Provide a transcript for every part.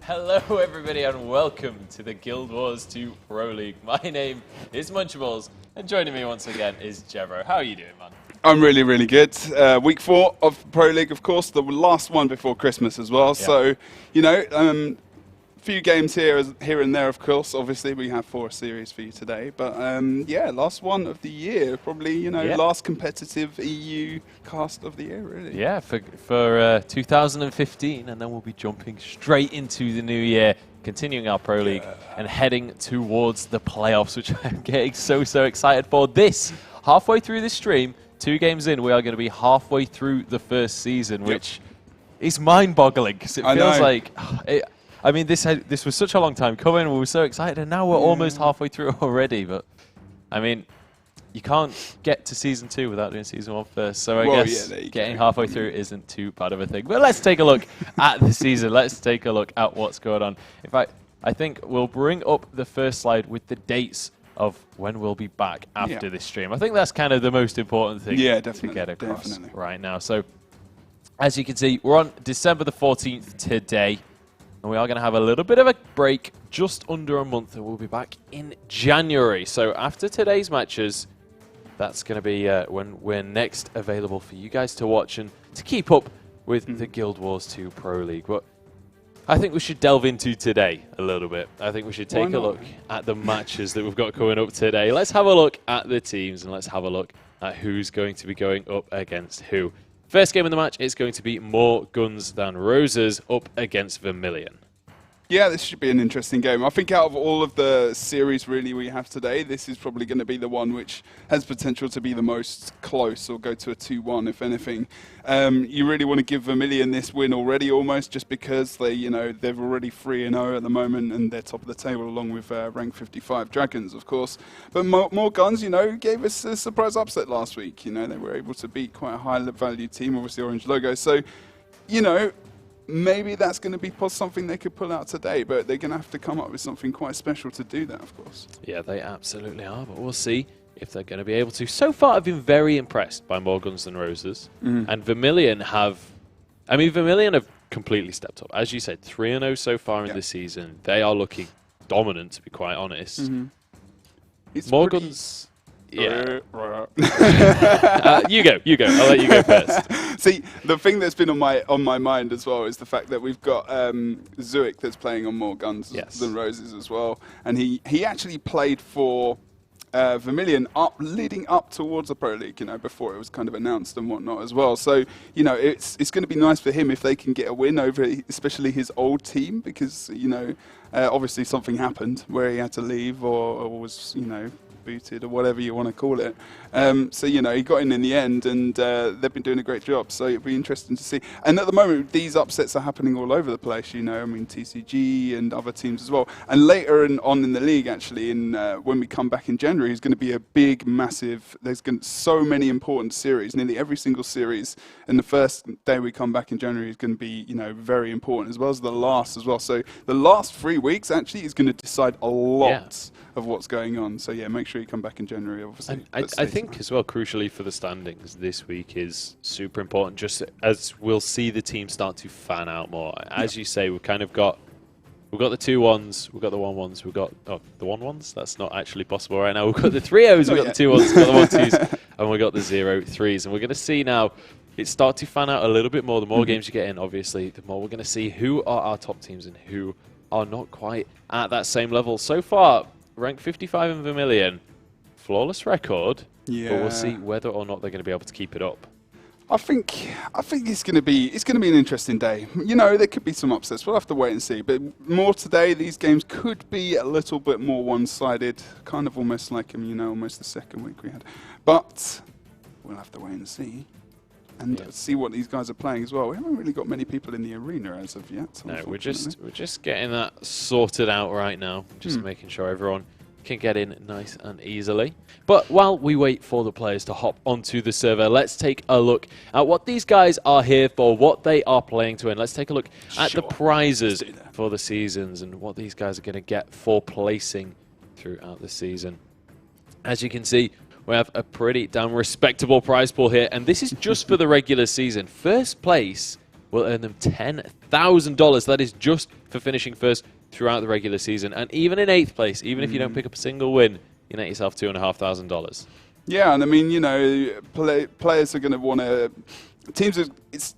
Hello everybody and welcome to the Guild Wars 2 Pro League. My name is Munchables and joining me once again is Jevro. How are you doing, man? I'm really, really good. Week 4 of Pro League, of course, the last one before Christmas as well. Yeah. So, you know, few games here and there, of course. Obviously, we have 4 series for you today. But, yeah, last one of the year. Probably, you know, last competitive EU cast of the year, really. Yeah, for 2015. And then we'll be jumping straight into the new year, continuing our Pro League and heading towards the playoffs, which I'm getting so excited for. This, halfway through this stream, 2 games in, we are going to be halfway through the first season, which is mind-boggling because it feels like... I mean, this was such a long time coming. We were so excited, and now we're almost halfway through already. But, I mean, you can't get to Season 2 without doing Season 1 first. So I guess getting halfway through isn't too bad of a thing. But let's take a look at the season. Let's take a look at what's going on. In fact, I think we'll bring up the first slide with the dates of when we'll be back after this stream. I think that's kind of the most important thing to get across right now. So, as you can see, we're on December the 14th today. And we are going to have a little bit of a break, just under a month, and we'll be back in January. So after today's matches, that's going to be when we're next available for you guys to watch and to keep up with the Guild Wars 2 Pro League. But I think we should delve into today a little bit. I think we should take a look at the matches that we've got coming up today. Let's have a look at the teams, and let's have a look at who's going to be going up against who. First game in the match is going to be More Guns Than Roses up against Vermilion. Yeah, this should be an interesting game. I think out of all of the series really we have today, this is probably going to be the one which has potential to be the most close or go to a 2-1 if anything. You really want to give Vermilion this win already almost just because they, you know, they're already 3-0 at the moment and they're top of the table along with rank 55 Dragons, of course. But More Guns, you know, gave us a surprise upset last week. You know, they were able to beat quite a high value team, obviously orange logo. So, you know, maybe that's going to be something they could pull out today, but they're going to have to come up with something quite special to do that, of course. Yeah, they absolutely are, but we'll see if they're going to be able to. So far, I've been very impressed by More Guns Than Roses, and Vermilion have... I mean, Vermilion have completely stepped up. As you said, 3-0 so far in the season. They are looking dominant, to be quite honest. More Guns... Yeah. You go. I'll let you go first. See, the thing that's been on my mind as well is the fact that we've got Zuik that's playing on More Guns Than Roses as well, and he actually played for Vermilion leading up towards the Pro League, you know, before it was kind of announced and whatnot as well. So, you know, it's going to be nice for him if they can get a win over especially his old team because, you know, obviously something happened where he had to leave or was, you know, booted or whatever you want to call it. So, you know, he got in the end and they've been doing a great job. So it'll be interesting to see. And at the moment, these upsets are happening all over the place, you know. I mean, TCG and other teams as well. And later on in the league, actually, when we come back in January, is going to be a big, massive, there's going to so many important series. Nearly every single series. And the first day we come back in January is going to be, you know, very important, as well as the last as well. So the last 3 weeks, actually, is going to decide a lot of what's going on. So, yeah, make sure you come back in January, obviously. I think as well, crucially for the standings this week is super important, just as we'll see the team start to fan out more. As you say, we've kind of got... We've got the 2-1s, we've got the 1-1s, we've got... Oh, the 1-1s? That's not actually possible right now. We've got the 3-0s, we've got the 2-1s, we've got the 1-2s, and we've got the 0-3s. And we're going to see now it start to fan out a little bit more. The more games you get in, obviously, the more we're going to see who are our top teams and who are not quite at that same level. So far, rank 55 in Vermilion, flawless record, but we'll see whether or not they're going to be able to keep it up. I think it's going to be an interesting day. You know, there could be some upsets. We'll have to wait and see. But more today, these games could be a little bit more one-sided, kind of almost like, you know, almost the second week we had. But we'll have to wait and see. And see what these guys are playing as well. We haven't really got many people in the arena as of yet. No, we're just getting that sorted out right now. Just making sure everyone can get in nice and easily. But while we wait for the players to hop onto the server, let's take a look at what these guys are here for, what they are playing to win. Let's take a look at the prizes for the seasons and what these guys are going to get for placing throughout the season. As you can see, we have a pretty damn respectable prize pool here, and this is just for the regular season. First place will earn them $10,000. That is just for finishing first throughout the regular season. And even in 8th place, even if you don't pick up a single win, you net yourself $2,500. Yeah, and I mean, you know, players are going to want to...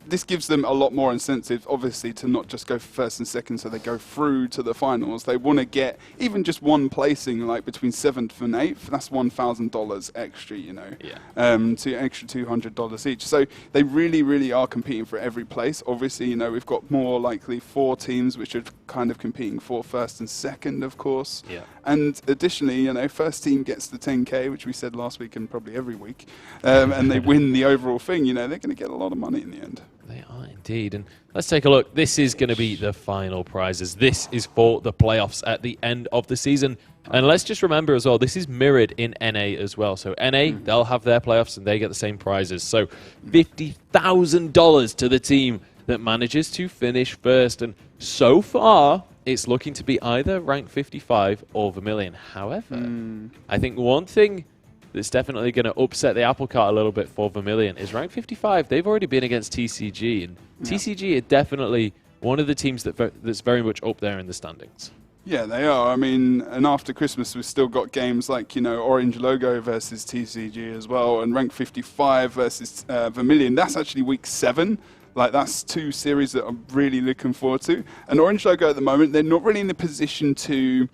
This gives them a lot more incentive, obviously, to not just go for first and second, so they go through to the finals. They want to get even just one placing, like between 7th and 8th. That's $1,000 extra, you know, extra $200 each. So they really, really are competing for every place. Obviously, you know, we've got more likely 4 teams which are kind of competing for first and second, of course. Yeah. And additionally, you know, first team gets the 10K, which we said last week and probably every week, and they win the overall thing. You know, they're going to get a lot of money in the end. They are indeed. And let's take a look. This is going to be the final prizes. This is for the playoffs at the end of the season. And let's just remember as well, this is mirrored in NA as well. So NA, they'll have their playoffs and they get the same prizes. So $50,000 to the team that manages to finish first. And so far, it's looking to be either rank 55 or Vermilion. However, I think one thing that's definitely going to upset the apple cart a little bit for Vermilion is rank 55. They've already been against TCG, and TCG are definitely one of the teams that's very much up there in the standings. Yeah, they are. I mean, and after Christmas, we've still got games like, you know, Orange Logo versus TCG as well, and rank 55 versus Vermilion. That's actually week 7. Like, that's 2 series that I'm really looking forward to. And Orange Logo at the moment, they're not really in a position to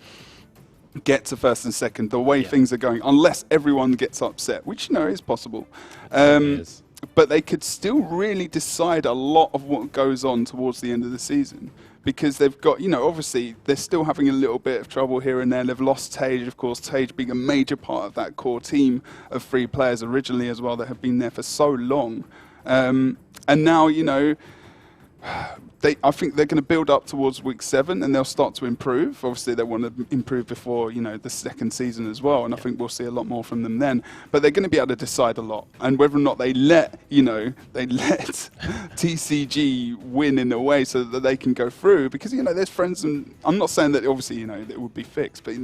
get to first and second the way things are going, unless everyone gets upset, which, you know, is possible. But they could still really decide a lot of what goes on towards the end of the season, because they've got, you know, obviously they're still having a little bit of trouble here and there. They've lost Tage, of course, Tage being a major part of that core team of 3 players originally as well that have been there for so long. And now, you know, I think they're going to build up towards week 7 and they'll start to improve. Obviously, they want to improve before, you know, the second season as well. And I think we'll see a lot more from them then. But they're going to be able to decide a lot. And whether or not they let TCG win in a way so that they can go through. Because, you know, there's friends, and I'm not saying that obviously, you know, it would be fixed. But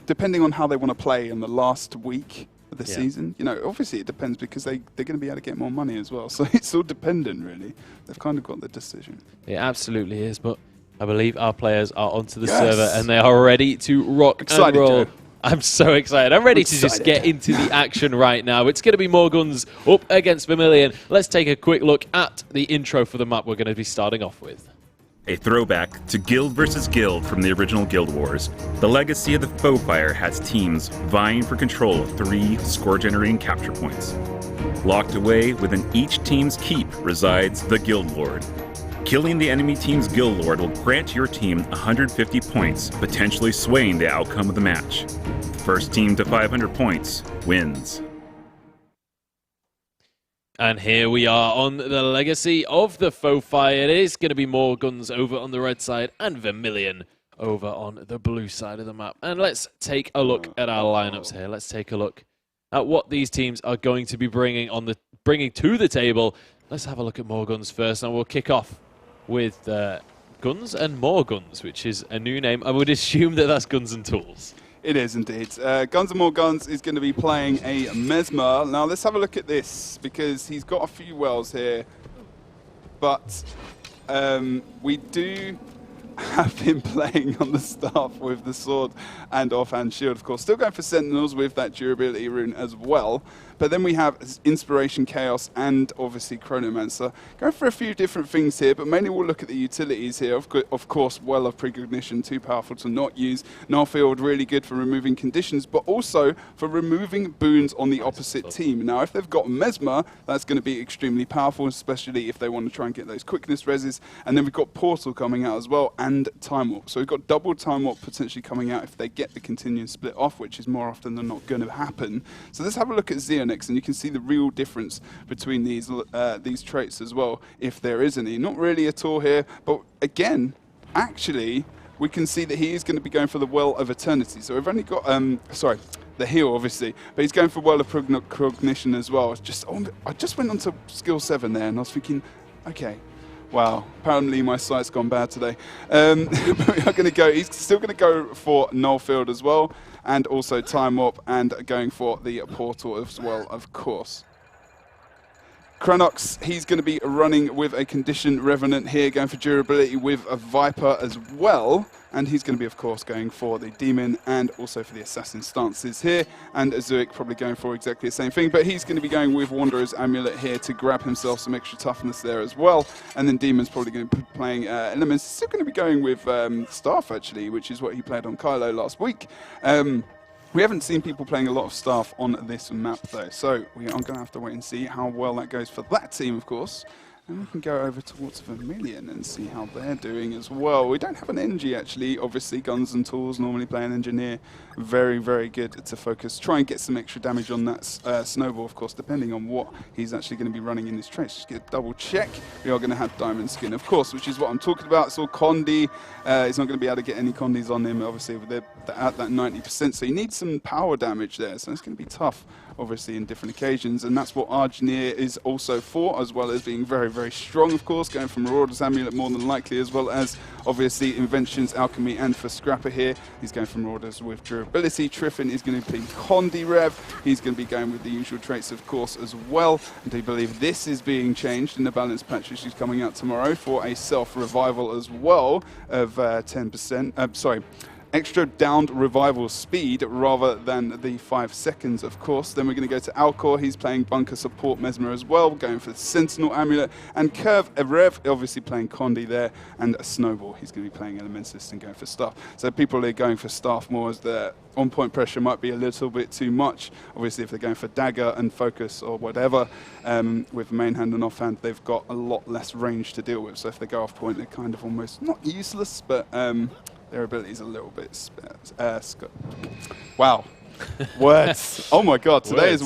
depending on how they want to play in the last week of the season, you know, obviously it depends, because they're going to be able to get more money as well. So it's all dependent, really. They've kind of got the decision. It absolutely is, but I believe our players are onto the server and they are ready to rock and roll. Joe. I'm so excited. I'm ready to just get into the action right now. It's going to be more guns up against Vermilion. Let's take a quick look at the intro for the map we're going to be starting off with. A throwback to Guild vs. Guild from the original Guild Wars, the legacy of the Foefire has teams vying for control of 3 score-generating capture points. Locked away within each team's keep resides the Guild Lord. Killing the enemy team's Guild Lord will grant your team 150 points, potentially swaying the outcome of the match. The first team to 500 points wins. And here we are on the legacy of the Foefire. It is going to be more guns over on the red side and Vermilion over on the blue side of the map. And let's take a look at our lineups here. Let's take a look at what these teams are going to be bringing to the table. Let's have a look at more guns first, and we'll kick off with Guns and More Guns, which is a new name. I would assume that that's Guns and Tools. It is indeed. Guns and More Guns is going to be playing a Mesmer. Now let's have a look at this, because he's got a few wells here, but we do have him playing on the staff with the sword and offhand shield, of course. Still going for Sentinels with that durability rune as well. But then we have Inspiration, Chaos, and obviously Chronomancer. Going for a few different things here, but mainly we'll look at the utilities here. Of course, Well of Precognition, too powerful to not use. Nullfield, really good for removing conditions, but also for removing boons on the opposite team. Now, if they've got Mesmer, that's going to be extremely powerful, especially if they want to try and get those quickness reses. And then we've got Portal coming out as well, and Time Warp. So we've got double Time Warp potentially coming out if they get the continuing split off, which is more often than not going to happen. So let's have a look at Xeonix, and you can see the real difference between these traits as well, if there is any. Not really at all here, but again, actually, we can see that he is going to be going for the Well of Eternity. So we've only got, the heal, obviously, but he's going for Well of Precognition as well. I just went on to skill 7 there, and I was thinking, okay, wow, apparently my sight's gone bad today. But we are going to go, he's still going to go for Nullfield as well, and also Time Warp, and going for the Portal as well, of course. Cranox, he's going to be running with a Conditioned Revenant here, going for durability with a Viper as well. And he's going to be, of course, going for the Demon and also for the Assassin stances here. And Azuik probably going for exactly the same thing. But he's going to be going with Wanderer's Amulet here to grab himself some extra toughness there as well. And then Demon's probably going to be playing Elements. He's still going to be going with Staff, actually, which is what he played on Kylo last week. We haven't seen people playing a lot of Staff on this map, though. So we are going to have to wait and see how well that goes for that team, of course. And we can go over towards Vermilion and see how they're doing as well. We don't have an Engie, actually. Obviously, Guns and Tools normally play an Engineer. Very, very good to focus. Try and get some extra damage on that Snowball, of course, depending on what he's actually going to be running in his trace. Just get a double check. We are going to have Diamond Skin, of course, which is what I'm talking about. It's all Condi. He's not going to be able to get any Condis on him, obviously, with at that 90%. So you need some power damage there. So it's going to be tough, obviously, in different occasions. And that's what Argineer is also for, as well as being very, very strong, of course, going from Marauder's Amulet more than likely, as well as, obviously, Inventions, Alchemy, and for Scrapper here. He's going from Marauders with durability. Triffin is going to be Condi Rev. He's going to be going with the usual traits, of course, as well. And I believe this is being changed in the balance patch, which is coming out tomorrow, for a self-revival as well of 10%. Extra downed revival speed rather than the 5 seconds, of course. Then we're going to go to Alcor. He's playing Bunker Support Mesmer as well, going for the Sentinel Amulet. And Curve Rev, obviously playing Condi there. And a Snowball, he's going to be playing Elementalist and going for Staff. So people are going for Staff more as their on-point pressure might be a little bit too much. Obviously, if they're going for Dagger and Focus or whatever, with main hand and offhand, they've got a lot less range to deal with. So if they go off-point, they're kind of almost not useless, but their ability is a little bit wow. Words. Oh my god, today's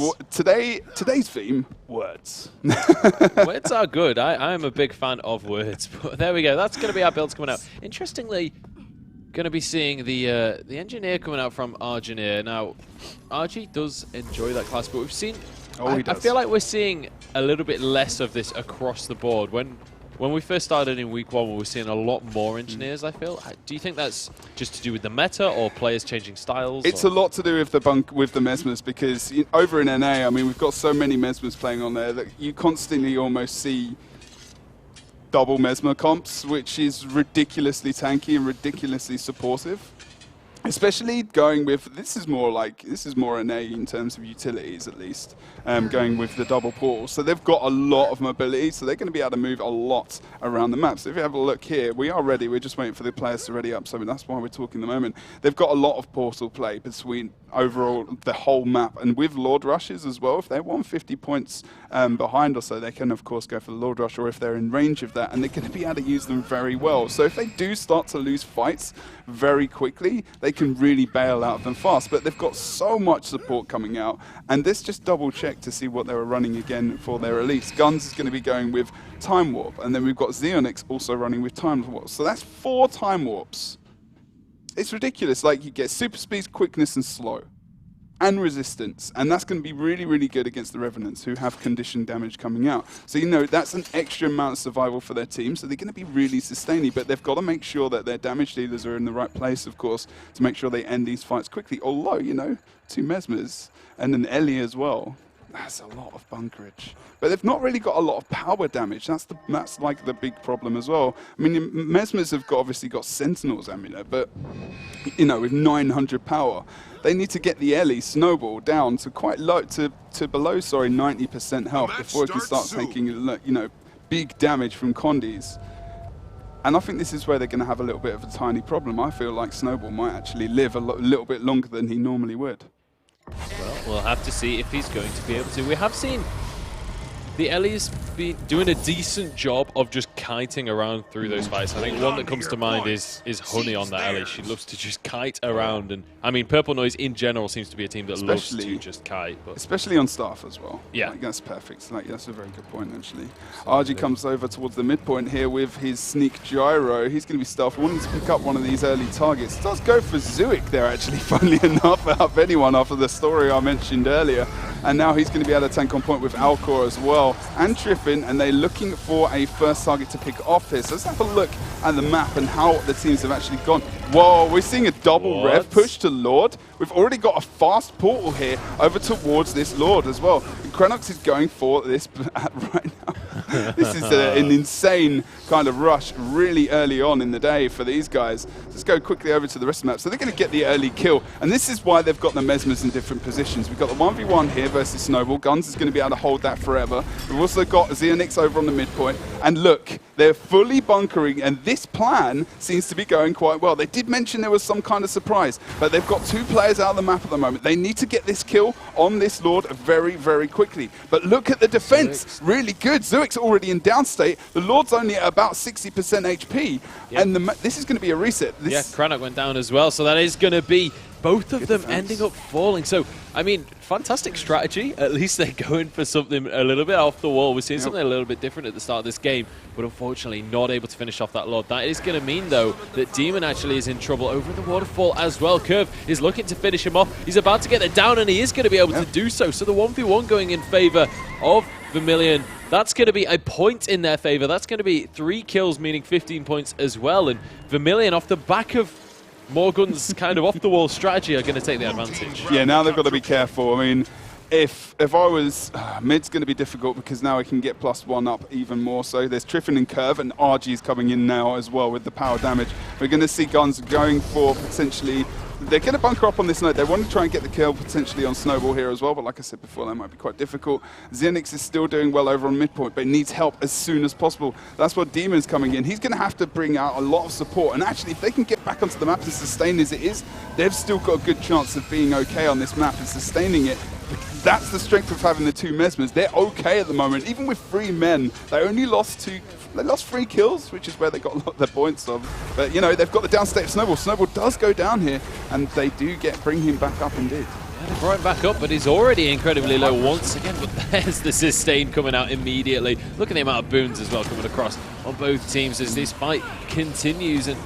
theme, words. Words are good. I am a big fan of words. But there we go. That's going to be our builds coming out. Interestingly, going to be seeing the Engineer coming out from Argineer. Now, Argy does enjoy that class, but we've seen I feel like we're seeing a little bit less of this across the board. When we first started in week 1, we were seeing a lot more Engineers, I feel. Do you think that's just to do with the meta or players changing styles? It's a lot to do with the Mesmers, because over in NA, I mean, we've got so many Mesmers playing on there that you constantly almost see double Mesmer comps, which is ridiculously tanky and ridiculously supportive. Especially going with, this is more NA in terms of utilities, at least, going with the double portal. So they've got a lot of mobility, so they're going to be able to move a lot around the map. So if you have a look here, we are ready. We're just waiting for the players to ready up, so that's why we're talking at the moment. They've got a lot of portal play between overall the whole map, and with Lord Rushes as well. If they're 150 points behind or so, they can of course go for the Lord Rush, or if they're in range of that, and they're going to be able to use them very well. So if they do start to lose fights very quickly, they can really bail out of them fast. But they've got so much support coming out, and this just double check to see what they were running again for their release. Guns is going to be going with Time Warp, and then we've got Xeonix also running with Time Warp. So that's 4 Time Warps. It's ridiculous. Like, you get super speed, quickness, and slow, and resistance, and that's going to be really, really good against the Revenants, who have condition damage coming out. So that's an extra amount of survival for their team, so they're going to be really sustaining, but they've got to make sure that their damage dealers are in the right place, of course, to make sure they end these fights quickly. Although, 2 Mesmers and an Ellie as well, that's a lot of bunkerage. But they've not really got a lot of power damage. That's like the big problem as well. I mean, Mesmers have obviously got Sentinel's Amulet, but with 900 power, they need to get the Ellie Snowball down to quite low, to below 90% health before it can start taking big damage from Condis. And I think this is where they're going to have a little bit of a tiny problem. I feel like Snowball might actually live a little bit longer than he normally would. Well, we'll have to see if he's going to be able to. We have seen the Ellie's been doing a decent job of just kiting around through those fights. I think one that comes to mind is Honey on that Ellie. She loves to just kite around, and I mean, Purple Noise in general seems to be a team that loves to just kite. But especially on Staff as well. Yeah. That's perfect. That's a very good point, actually. RG comes over towards the midpoint here with his Sneak Gyro. He's going to be stealth, wanting to pick up one of these early targets. Does go for Zuik there, actually, funnily enough, out of anyone, after the story I mentioned earlier. and now he's going to be able to tank on point with Alcor as well, and Triffin, and they're looking for a first target to pick off here. So let's have a look at the map and how the teams have actually gone. Whoa, we're seeing a double rev push to Lord. We've already got a fast portal here over towards this Lord as well. Cranox is going for this right now. This is an insane kind of rush really early on in the day for these guys. Let's go quickly over to the rest of the map. So they're going to get the early kill, and this is why they've got the Mesmers in different positions. We've got the 1v1 here versus Snowball. Guns is going to be able to hold that forever. We've also got Xenix over on the midpoint, and look, they're fully bunkering, and this plan seems to be going quite well. They did mention there was some kind of surprise, but they've got 2 players out of the map at the moment. They need to get this kill on this Lord very, very quickly. But look at the defense, really good. Zuik's already in down state. The Lord's only at about 60% HP, and this is going to be a reset. Cranach went down as well, so that is going to be both of them ending up falling. So, I mean, fantastic strategy. At least they're going for something a little bit off the wall. We're seeing something a little bit different at the start of this game, but unfortunately not able to finish off that Lord. That is going to mean, though, that Demon actually is in trouble over the waterfall as well. Curve is looking to finish him off. He's about to get it down, and he is going to be able to do so. So the 1v1 going in favor of Vermilion. That's going to be a point in their favor. That's going to be 3 kills, meaning 15 points as well. And Vermilion, off the back of Morgan's kind of off-the-wall strategy, are going to take the advantage. Yeah, now they've got to be careful. I mean, if I was... mid's going to be difficult because now I can get +1 up even more so. There's Triffin and Curve, and RG's coming in now as well with the power damage. We're going to see Guns going for potentially... They're going to bunker up on this node. They want to try and get the kill potentially on Snowball here as well, but like I said before, that might be quite difficult. Xenix is still doing well over on midpoint, but needs help as soon as possible. That's what Demon's coming in. He's going to have to bring out a lot of support, and actually, if they can get back onto the map and sustain as it is, they've still got a good chance of being okay on this map and sustaining it. That's the strength of having the 2 Mesmers. They're okay at the moment. Even with 3 men, they only lost 3 kills, which is where they got a lot of their points of. But, you know, they've got the downstate of Snowball. Snowball does go down here, and they do bring him back up indeed. Yeah, they brought him back up, but he's already incredibly low once again. But there's the sustain coming out immediately. Look at the amount of boons as well coming across on both teams as this fight continues. And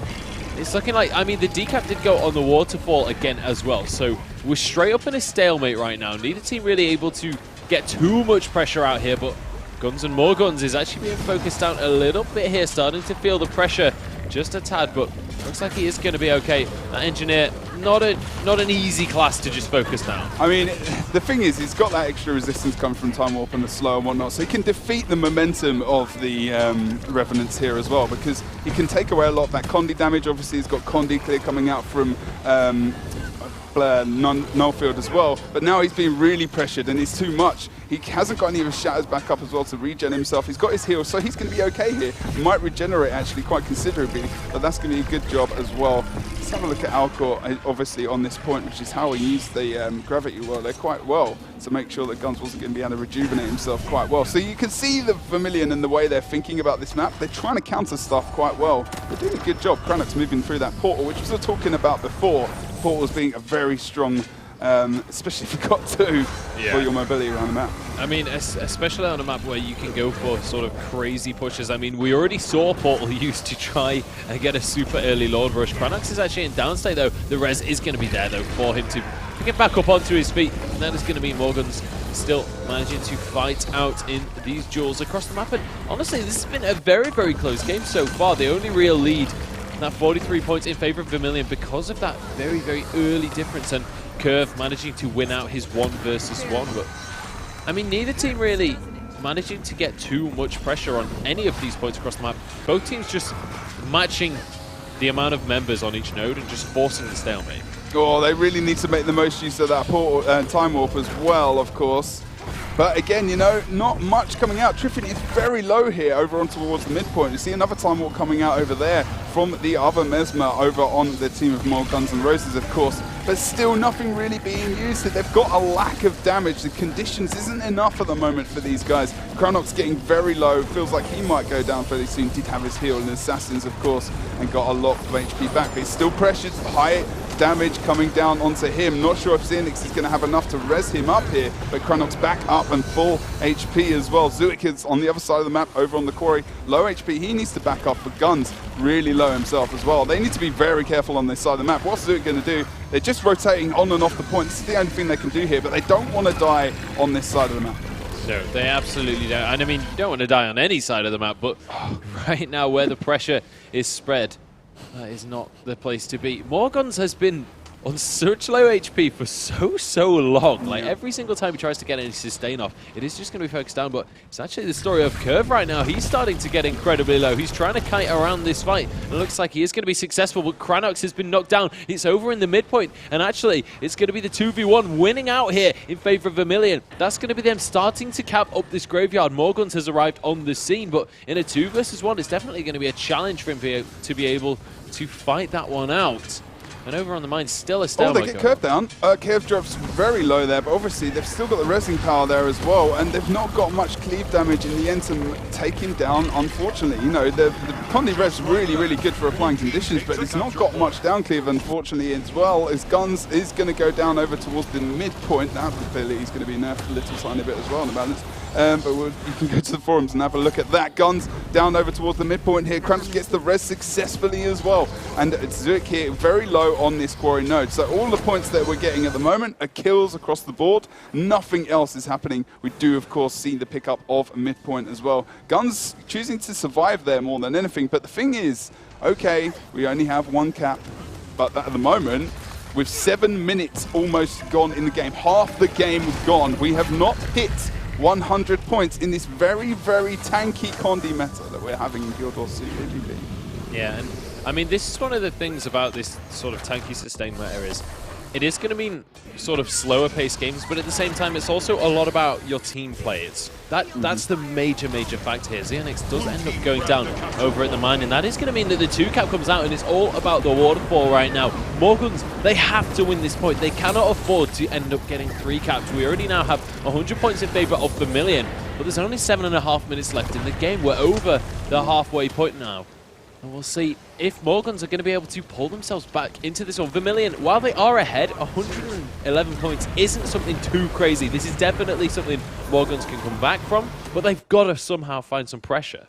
it's looking like, I mean, the decap did go on the waterfall again as well. So we're straight up in a stalemate right now. Neither team really able to get too much pressure out here, but Guns and More Guns is actually being focused down a little bit here, starting to feel the pressure just a tad, but looks like he is going to be okay. That Engineer, not an easy class to just focus down. I mean, the thing is, he's got that extra resistance coming from Time Warp and the slow and whatnot, so he can defeat the momentum of the Revenants here as well, because he can take away a lot of that Condi damage. Obviously, he's got Condi clear coming out from Nullfield as well, but now he's being really pressured and it's too much. He hasn't got any of his shatters back up as well to regen himself. He's got his heal, so he's going to be okay here. He might regenerate actually quite considerably, but that's going to be a good job as well. Let's have a look at Alcor, obviously on this point, which is how he used the gravity well. They're quite well to make sure that Guns wasn't going to be able to rejuvenate himself quite well. So you can see the Vermilion and the way they're thinking about this map. They're trying to counter stuff quite well. They're doing a good job. Cranox moving through that portal, which we were talking about before. Portals being a very strong, especially if you've got 2 for your mobility around the map. I mean, especially on a map where you can go for sort of crazy pushes. I mean, we already saw Portal used to try and get a super early Lord Rush. Cranox is actually in downstate, though. The res is going to be there, though, for him to get back up onto his feet. And that is going to be Morgan's still managing to fight out in these duels across the map. And honestly, this has been a very, very close game so far. The only real lead, that 43 points in favor of Vermilion because of that very, very early difference. And Curve managing to win out his 1 versus 1. But I mean, neither team really managing to get too much pressure on any of these points across the map. Both teams just matching the amount of members on each node and just forcing the stalemate. Oh, they really need to make the most use of that portal, Time Warp as well, of course. But again, you know, not much coming out. Triffin is very low here over on towards the midpoint. You see another Time Warp coming out over there from the other Mesmer over on the team of More Guns and Roses, of course. But still nothing really being used. They've got a lack of damage. The conditions isn't enough at the moment for these guys. Cranox getting very low. Feels like he might go down fairly soon. Did have his heal and Assassins, of course, and got a lot of HP back. But he's still pressured. High damage coming down onto him. Not sure if Xenix is going to have enough to res him up here, but Cranox back up and full HP as well. Zuik is on the other side of the map, over on the quarry. Low HP, he needs to back up, but Guns really low himself as well. They need to be very careful on this side of the map. What's Zuik going to do? They're just rotating on and off the point. This is the only thing they can do here, but they don't want to die on this side of the map. No, they absolutely don't. And I mean, you don't want to die on any side of the map, but right now where the pressure is spread, that is not the place to be. Morgans has been on such low HP for so long. Like, every single time he tries to get any sustain off, it is just going to be focused down. But it's actually the story of Curve right now. He's starting to get incredibly low. He's trying to kite around this fight. And it looks like he is going to be successful, but Cranox has been knocked down. It's over in the midpoint. And actually, it's going to be the 2v1 winning out here in favor of Vermilion. That's going to be them starting to cap up this graveyard. Morgans has arrived on the scene, but in a 2 versus 1, it's definitely going to be a challenge for him to be able to fight that one out. And over on the mine, still a stalemate. Oh, they get Curve down. Curve drops very low there, but obviously they've still got the resing power there as well, and they've not got much cleave damage in the end to take him down, unfortunately. You know, the Condi res is really good for applying conditions, but it's not got much down cleave, unfortunately, as well. As Guns is going to go down over towards the midpoint. That ability is going to be nerfed a little tiny bit as well on the balance. But you can go to the forums and have a look at that. Guns down over towards the midpoint here. Cramps gets the res successfully as well. And Zuik here very low on this quarry node. So all the points that we're getting at the moment are kills across the board. Nothing else is happening. We do, of course, see the pickup of midpoint as well. Guns choosing to survive there more than anything. But the thing is, okay, we only have 1 cap. But at the moment, with 7 minutes almost gone in the game, half the game gone, we have not hit 100 points in this very tanky Condi meta that we're having in Guild Wars 2 AGP. Yeah, and I mean, this is one of the things about this sort of tanky sustain meta is it is going to mean sort of slower paced games, but at the same time, it's also a lot about your team play. That's the major factor here. Xenix does end up going down over at the mine, and that is going to mean that the 2 cap comes out, and it's all about the waterfall right now. Morgans, they have to win this point. They cannot afford to end up getting 3 caps. We already now have 100 points in favor of Vermilion, but there's only 7.5 minutes left in the game. We're over the halfway point now. And we'll see if Morgans are going to be able to pull themselves back into this one. Vermilion, while they are ahead, 111 points isn't something too crazy. This is definitely something Morgans can come back from, but they've got to somehow find some pressure.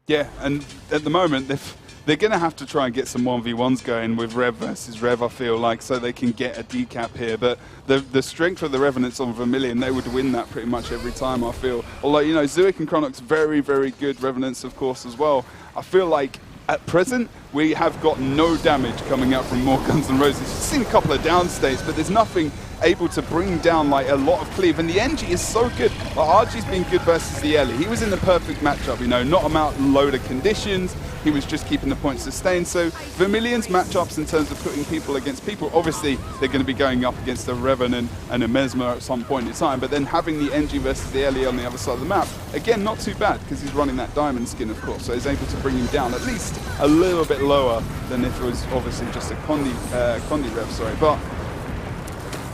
Yeah, and at the moment, they're going to have to try and get some 1v1s going with Rev versus Rev, I feel like, so they can get a decap here. But the strength of the Revenants on Vermilion, they would win that pretty much every time, I feel. Although, you know, Zuik and Chronox, very good Revenants, of course, as well. I feel like at present, we have got no damage coming out from more Guns N' Roses. You've seen a couple of down states, but there's nothing able to bring down like a lot of cleave. And the NG is so good. Like, RG's been good versus the Ellie. He was in the perfect matchup, you know, not a load of conditions. He was just keeping the points sustained. So Vermilion's matchups in terms of putting people against people, obviously they're going to be going up against a Revenant and a Mesmer at some point in time. But then having the NG versus the Ellie on the other side of the map, again, not too bad because he's running that diamond skin, of course. So he's able to bring him down at least a little bit lower than if it was obviously just a Condi Rev, sorry. But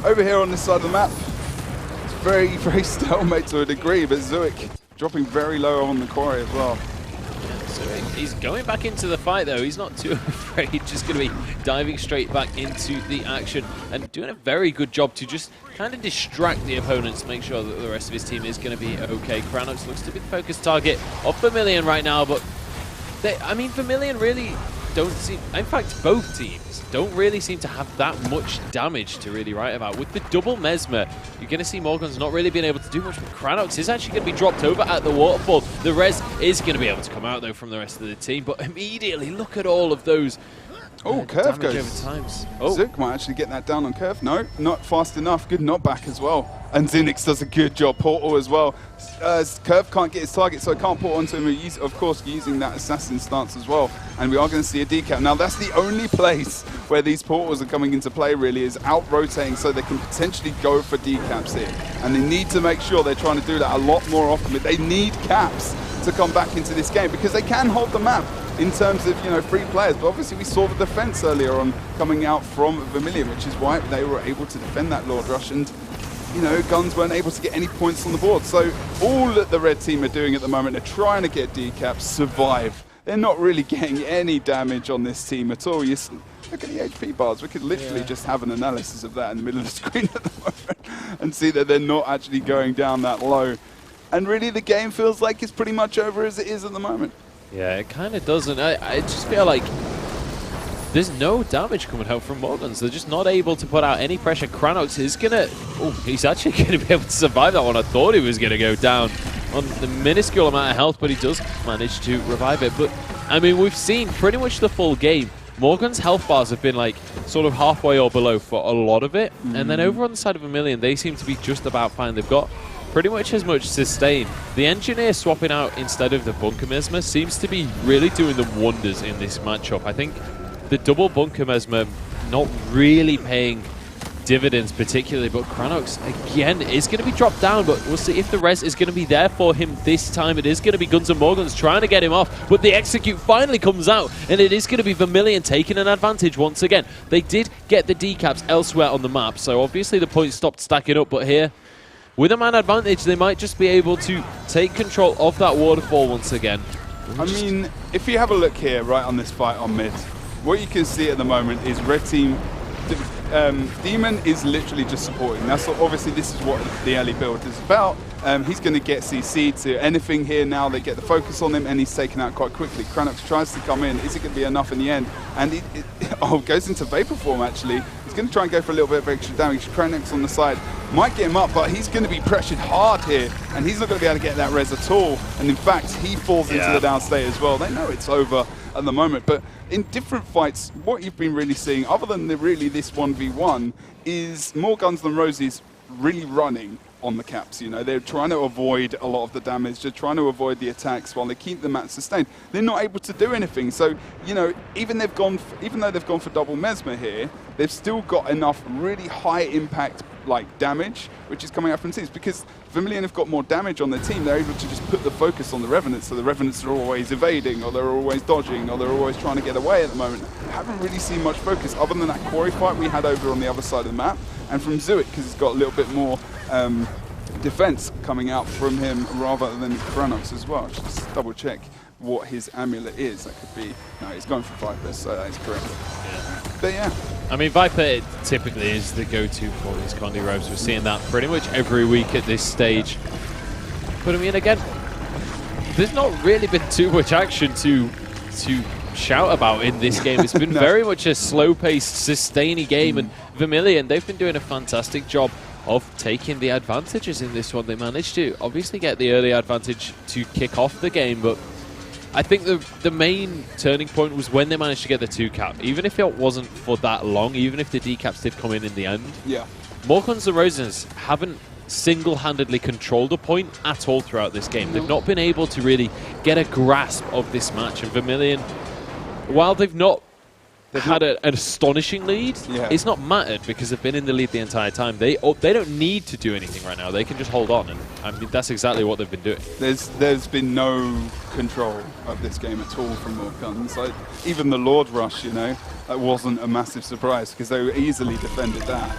over here on this side of the map, it's very stalemate to a degree, but Zuik dropping very low on the quarry as well. So he's going back into the fight, though. He's not too afraid. Just going to be diving straight back into the action and doing a very good job to just kind of distract the opponents, make sure that the rest of his team is going to be okay. Cranox looks to be the focus target of Vermilion right now, but I mean, Vermilion really don't seem... In fact, both teams don't really seem to have that much damage to really write about. With the double Mesmer, you're going to see Morgans not really being able to do much, but Cranox is actually going to be dropped over at the waterfall. The res is going to be able to come out, though, from the rest of the team, but immediately, look at all of those Curve goes. over times. Zook might actually get that down on Curve. No, not fast enough. Good knockback as well. And Xenix does a good job. Portal as well. Curve can't get his target, so I can't portal onto him. He's, of course, using that assassin stance as well. And we are going to see a decap. Now, that's the only place where these portals are coming into play, really, is out-rotating so they can potentially go for decaps here. And they need to make sure they're trying to do that a lot more often. But they need caps to come back into this game because they can hold the map in terms of, you know, free players. But obviously we saw the defense earlier on coming out from Vermilion, which is why they were able to defend that Lord Rush, and, you know, Guns weren't able to get any points on the board. So all that the red team are doing at the moment are trying to get decaps, survive. They're not really getting any damage on this team at all. look at the HP bars. We could literally just have an analysis of that in the middle of the screen at the moment and see that they're not actually going down that low. And really, the game feels like it's pretty much over as it is at the moment. Yeah, it kind of doesn't. I just feel like there's no damage coming out from Morgans. They're just not able to put out any pressure. Cranox is going to... Oh, he's actually going to be able to survive that one. I thought he was going to go down on the minuscule amount of health, but he does manage to revive it. But, I mean, we've seen pretty much the full game. Morgan's health bars have been, like, sort of halfway or below for a lot of it. And then over on the side of Vermilion, they seem to be just about fine. They've got pretty much as much sustain. The Engineer swapping out instead of the Bunker Mesmer seems to be really doing them wonders in this matchup. I think the double Bunker Mesmer not really paying dividends particularly, but Cranox again is going to be dropped down, but we'll see if the res is going to be there for him this time. It is going to be Guns N' Morgans trying to get him off, but the execute finally comes out, and it is going to be Vermilion taking an advantage once again. They did get the decaps elsewhere on the map, so obviously the points stopped stacking up, but here, with a man advantage, they might just be able to take control of that waterfall once again. I mean, if you have a look here, right on this fight on mid, what you can see at the moment is red team, Demon is literally just supporting. That's what, obviously this is what the early build is about. He's going to get CC'd to anything here now. They get the focus on him and he's taken out quite quickly. Cranox tries to come in. Is it going to be enough in the end? And it goes into Vapor Form actually. He's going to try and go for a little bit of extra damage. Cranox on the side might get him up, but he's going to be pressured hard here and he's not going to be able to get that res at all. And in fact, he falls into the down state as well. They know it's over at the moment, but in different fights, what you've been really seeing, other than really this 1v1, is more Guns N' Roses really running on the caps. You know, they're trying to avoid a lot of the damage, they're trying to avoid the attacks while they keep them at sustain. They're not able to do anything. So, you know, even though they've gone for double Mesmer here, they've still got enough really high impact like damage, which is coming out from teams, because Vermilion have got more damage on their team. They're able to just put the focus on the Revenants, so the Revenants are always evading, or they're always dodging, or they're always trying to get away at the moment. I haven't really seen much focus other than that quarry fight we had over on the other side of the map, and from Zuik, because he's got a little bit more defense coming out from him rather than Cranox as well. Just double check what his amulet is. That could be, no, he's going for Viper, so that is correct. But yeah. I mean, Viper typically is the go-to for these Condi robes. We're seeing that pretty much every week at this stage. But I mean, again, there's not really been too much action to shout about in this game. It's been very much a slow-paced, sustaining game, and Vermilion, they've been doing a fantastic job of taking the advantages in this one. They managed to obviously get the early advantage to kick off the game, but I think the main turning point was when they managed to get the 2-cap. Even if it wasn't for that long, even if the decaps did come in the end, more Guns N' Roses haven't single-handedly controlled a point at all throughout this game. They've not been able to really get a grasp of this match, and Vermilion, while they've not had an astonishing lead, it's not mattered because they've been in the lead the entire time. They don't need to do anything right now. They can just hold on, and I mean that's exactly what they've been doing. There's been no control of this game at all from More Guns. Like, even the Lord Rush, you know, that wasn't a massive surprise because they easily defended that.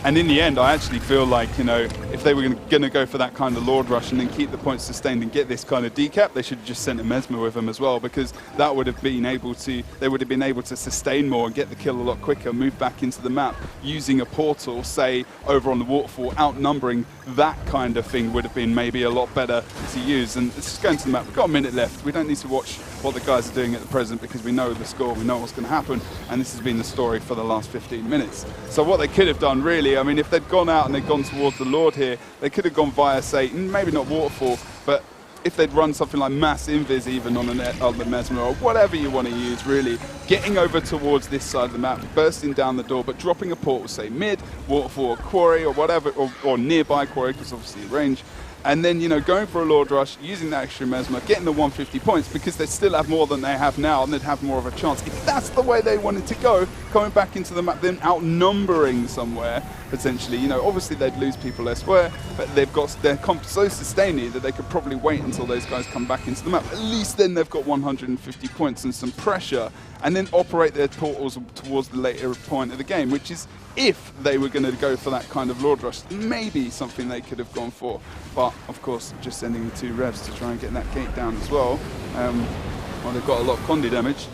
And in the end, I actually feel like, you know, if they were going to go for that kind of Lord Rush and then keep the points sustained and get this kind of decap, they should have just sent a Mesmer with them as well, because that would have been able to, they would have been able to sustain more and get the kill a lot quicker, move back into the map using a portal, say, over on the waterfall, outnumbering. That kind of thing would have been maybe a lot better to use. And let's just go into the map. We've got a minute left. We don't need to watch what the guys are doing at the present because we know the score, we know what's going to happen, and this has been the story for the last 15 minutes. So what they could have done really, I mean, if they'd gone out and they'd gone towards the Lord here, they could have gone via, say, maybe not Waterfall, but if they'd run something like Mass Invis even on the Mesmer or whatever you want to use, really, getting over towards this side of the map, bursting down the door, but dropping a portal, say mid, Waterfall or Quarry or whatever, or nearby Quarry, because obviously range, and then, you know, going for a Lord Rush, using that extra Mesmer, getting the 150 points, because they still have more than they have now, and they'd have more of a chance. If that's the way they wanted to go, coming back into the map, then outnumbering somewhere, potentially, you know, obviously they'd lose people elsewhere, but they've got their comp so sustained that they could probably wait until those guys come back into the map. At least then they've got 150 points and some pressure, and then operate their portals towards the later point of the game, which is, if they were going to go for that kind of Lord Rush, maybe something they could have gone for. But, of course, just sending the 2 revs to try and get that gate down as well. Well, they've got a lot of Condi damage.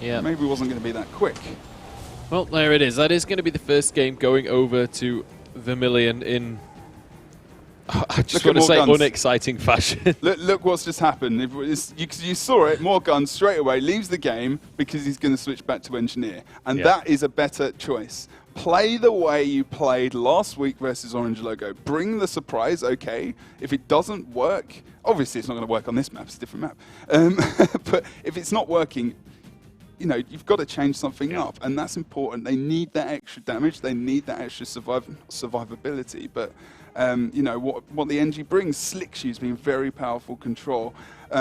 Yeah. Maybe it wasn't going to be that quick. Well, there it is. That is going to be the first game going over to Vermilion in, I just want to say, unexciting fashion. Look what's just happened. You saw it, more guns straight away, leaves the game because he's going to switch back to Engineer. And that is a better choice. Play the way you played last week versus Orange Logo. Bring the surprise, okay. If it doesn't work, obviously it's not going to work on this map, it's a different map. But if it's not working, you know, you've got to change something up, and that's important. They need that extra damage, they need that extra survivability. But you know, what the NG brings, Slick Shoes being very powerful control.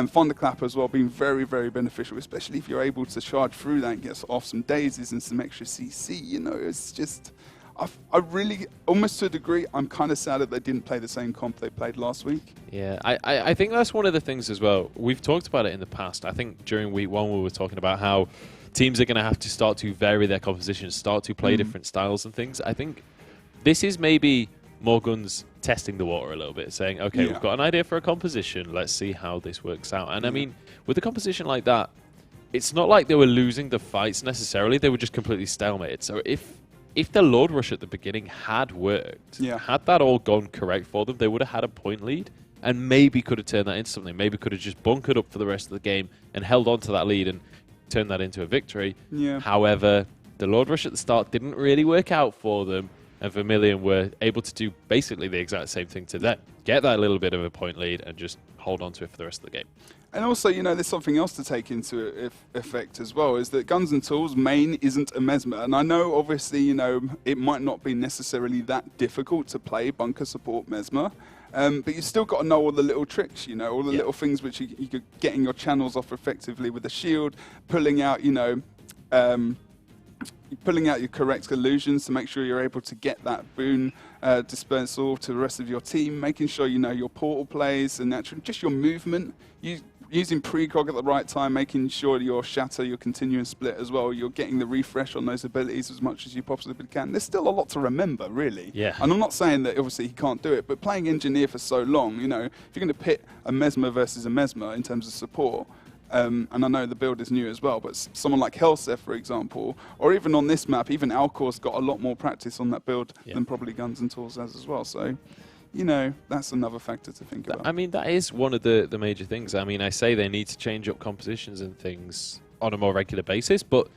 Thunderclap as well being very, very beneficial, especially if you're able to charge through that and get off some daisies and some extra CC. You know, it's just, I really, almost to a degree, I'm kind of sad that they didn't play the same comp they played last week. Yeah, I think that's one of the things as well. We've talked about it in the past. I think during week 1 we were talking about how teams are going to have to start to vary their compositions, start to play different styles and things. I think this is maybe Morgan's testing the water a little bit, saying, okay, we've got an idea for a composition, let's see how this works out. And I mean, with a composition like that, it's not like they were losing the fights necessarily, they were just completely stalemated. So if the Lord Rush at the beginning had worked, had that all gone correct for them, they would have had a point lead and maybe could have turned that into something, maybe could have just bunkered up for the rest of the game and held on to that lead and turned that into a victory. However, the Lord Rush at the start didn't really work out for them, and Vermilion were able to do basically the exact same thing to them. Get that little bit of a point lead and just hold on to it for the rest of the game. And also, you know, there's something else to take into effect as well, is that Guns and Tools main isn't a Mesmer. And I know, obviously, you know, it might not be necessarily that difficult to play bunker support Mesmer, but you still got to know all the little tricks, you know, all the little things which you could getting your channels off effectively with the shield, pulling out, you know, pulling out your correct illusions to make sure you're able to get that boon dispersal to the rest of your team, making sure you know your portal plays and naturally just your movement, using precog at the right time, making sure your shatter, your continuous split as well, you're getting the refresh on those abilities as much as you possibly can. There's still a lot to remember, really. Yeah. And I'm not saying that obviously he can't do it, but playing Engineer for so long, you know, if you're going to pit a Mesmer versus a Mesmer in terms of support, and I know the build is new as well, but someone like Helseth, for example, or even on this map, even Alcor's got a lot more practice on that build than probably Guns and Tools has as well. So, you know, that's another factor to think about. I mean, that is one of the major things. I mean, I say they need to change up compositions and things on a more regular basis, but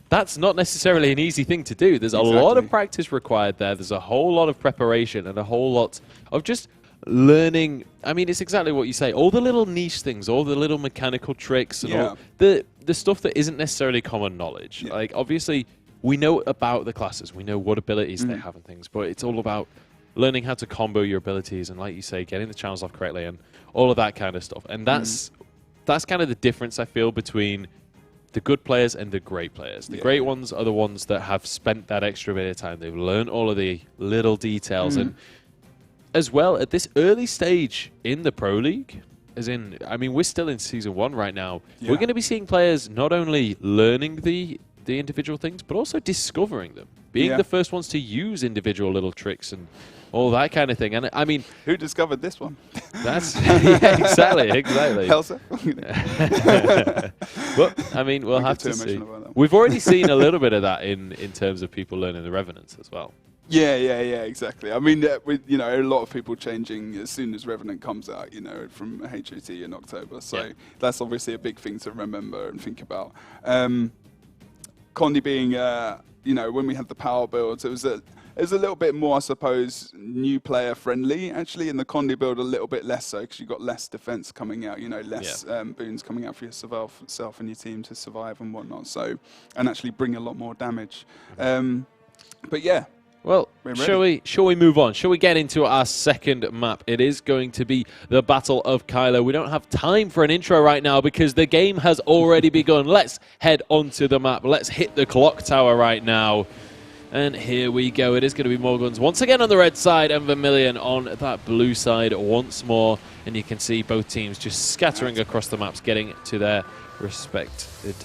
that's not necessarily an easy thing to do. There's a lot of practice required there. There's a whole lot of preparation and a whole lot of just learning. I mean, it's exactly what you say. All the little niche things, all the little mechanical tricks, and all the stuff that isn't necessarily common knowledge. Like, obviously, we know about the classes. We know what abilities they have and things, but it's all about learning how to combo your abilities and, like you say, getting the channels off correctly and all of that kind of stuff. And that's kind of the difference, I feel, between the good players and the great players. The great ones are the ones that have spent that extra bit of time. They've learned all of the little details. And as well, at this early stage in the Pro League, as in, I mean, we're still in Season 1 right now. We're going to be seeing players not only learning the individual things, but also discovering them. Being the first ones to use individual little tricks and all that kind of thing. And I mean, who discovered this one? That's exactly. Elsa. But I mean, we'll have to see. We've already seen a little bit of that in terms of people learning the Revenants as well. Yeah, exactly. I mean, with, you know, a lot of people changing as soon as Revenant comes out, you know, from HOT in October. So that's obviously a big thing to remember and think about. Condi being, you know, when we had the power builds, it was a little bit more, I suppose, new player friendly. Actually, in the Condi build, a little bit less so, because you've got less defense coming out, you know, less boons coming out for yourself and your team to survive and whatnot. So, and actually bring a lot more damage. But yeah. Well, shall we move on? Shall we get into our second map? It is going to be the Battle of Kylo. We don't have time for an intro right now because the game has already begun. Let's head onto the map. Let's hit the clock tower right now. And here we go. It is going to be Morgans once again on the red side and Vermilion on that blue side once more. And you can see both teams just scattering across the maps, getting to their respected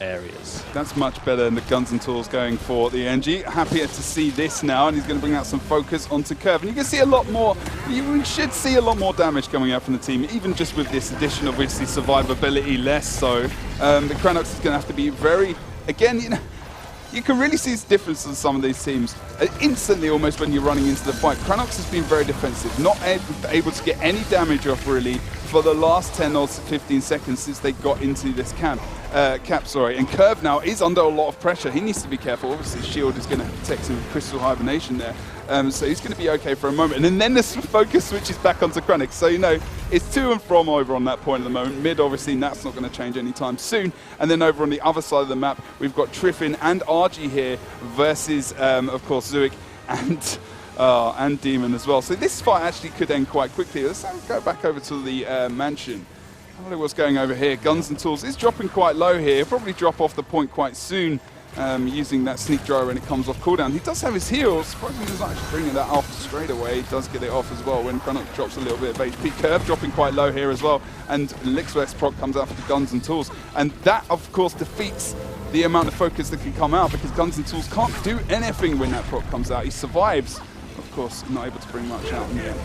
areas. That's much better than the Guns and Tools going for the NG. Happier to see this now, and he's going to bring out some focus onto Curve. And you can see a lot more, we should see a lot more damage coming out from the team, even just with this addition, obviously survivability less so. But Cranox is going to have to be very, again, you know, you can really see the difference in some of these teams. Instantly, almost, when you're running into the fight. Cranox has been very defensive, not able to get any damage off, really, for the last 10 or 15 seconds since they got into this cap. And Curve now is under a lot of pressure. He needs to be careful. Obviously, Shield is going to protect him with Crystal Hibernation there. So he's going to be okay for a moment. And then the focus switches back onto Cranox. So, you know, it's to and from over on that point at the moment. Mid, obviously, that's not going to change anytime soon. And then over on the other side of the map, we've got Triffin and RG here versus, of course, Zuik and Demon as well. So this fight actually could end quite quickly. Let's go back over to the mansion. Have a look what's going over here. Guns and Tools is dropping quite low here. He'll probably drop off the point quite soon, using that sneak drive when it comes off cooldown. He does have his heals. Surprisingly, he's actually bringing that off straight away. He does get it off as well when Cranox drops a little bit of HP. Curve dropping quite low here as well. And Elixir proc comes out for the Guns and Tools. And that, of course, defeats the amount of focus that can come out, because Guns and Tools can't do anything when that proc comes out. He survives. Of course, not able to bring much out in the end.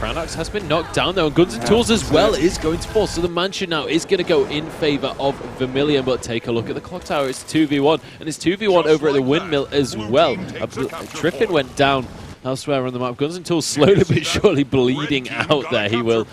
Cranox has been knocked down though, and Guns and Tools as well is going to fall. So the Mansion now is going to go in favor of Vermilion, but take a look at the clock tower. It's 2v1, and it's 2v1 over at the Windmill as well. Triffin went down elsewhere on the map. Guns and Tools slowly but surely bleeding out there. He will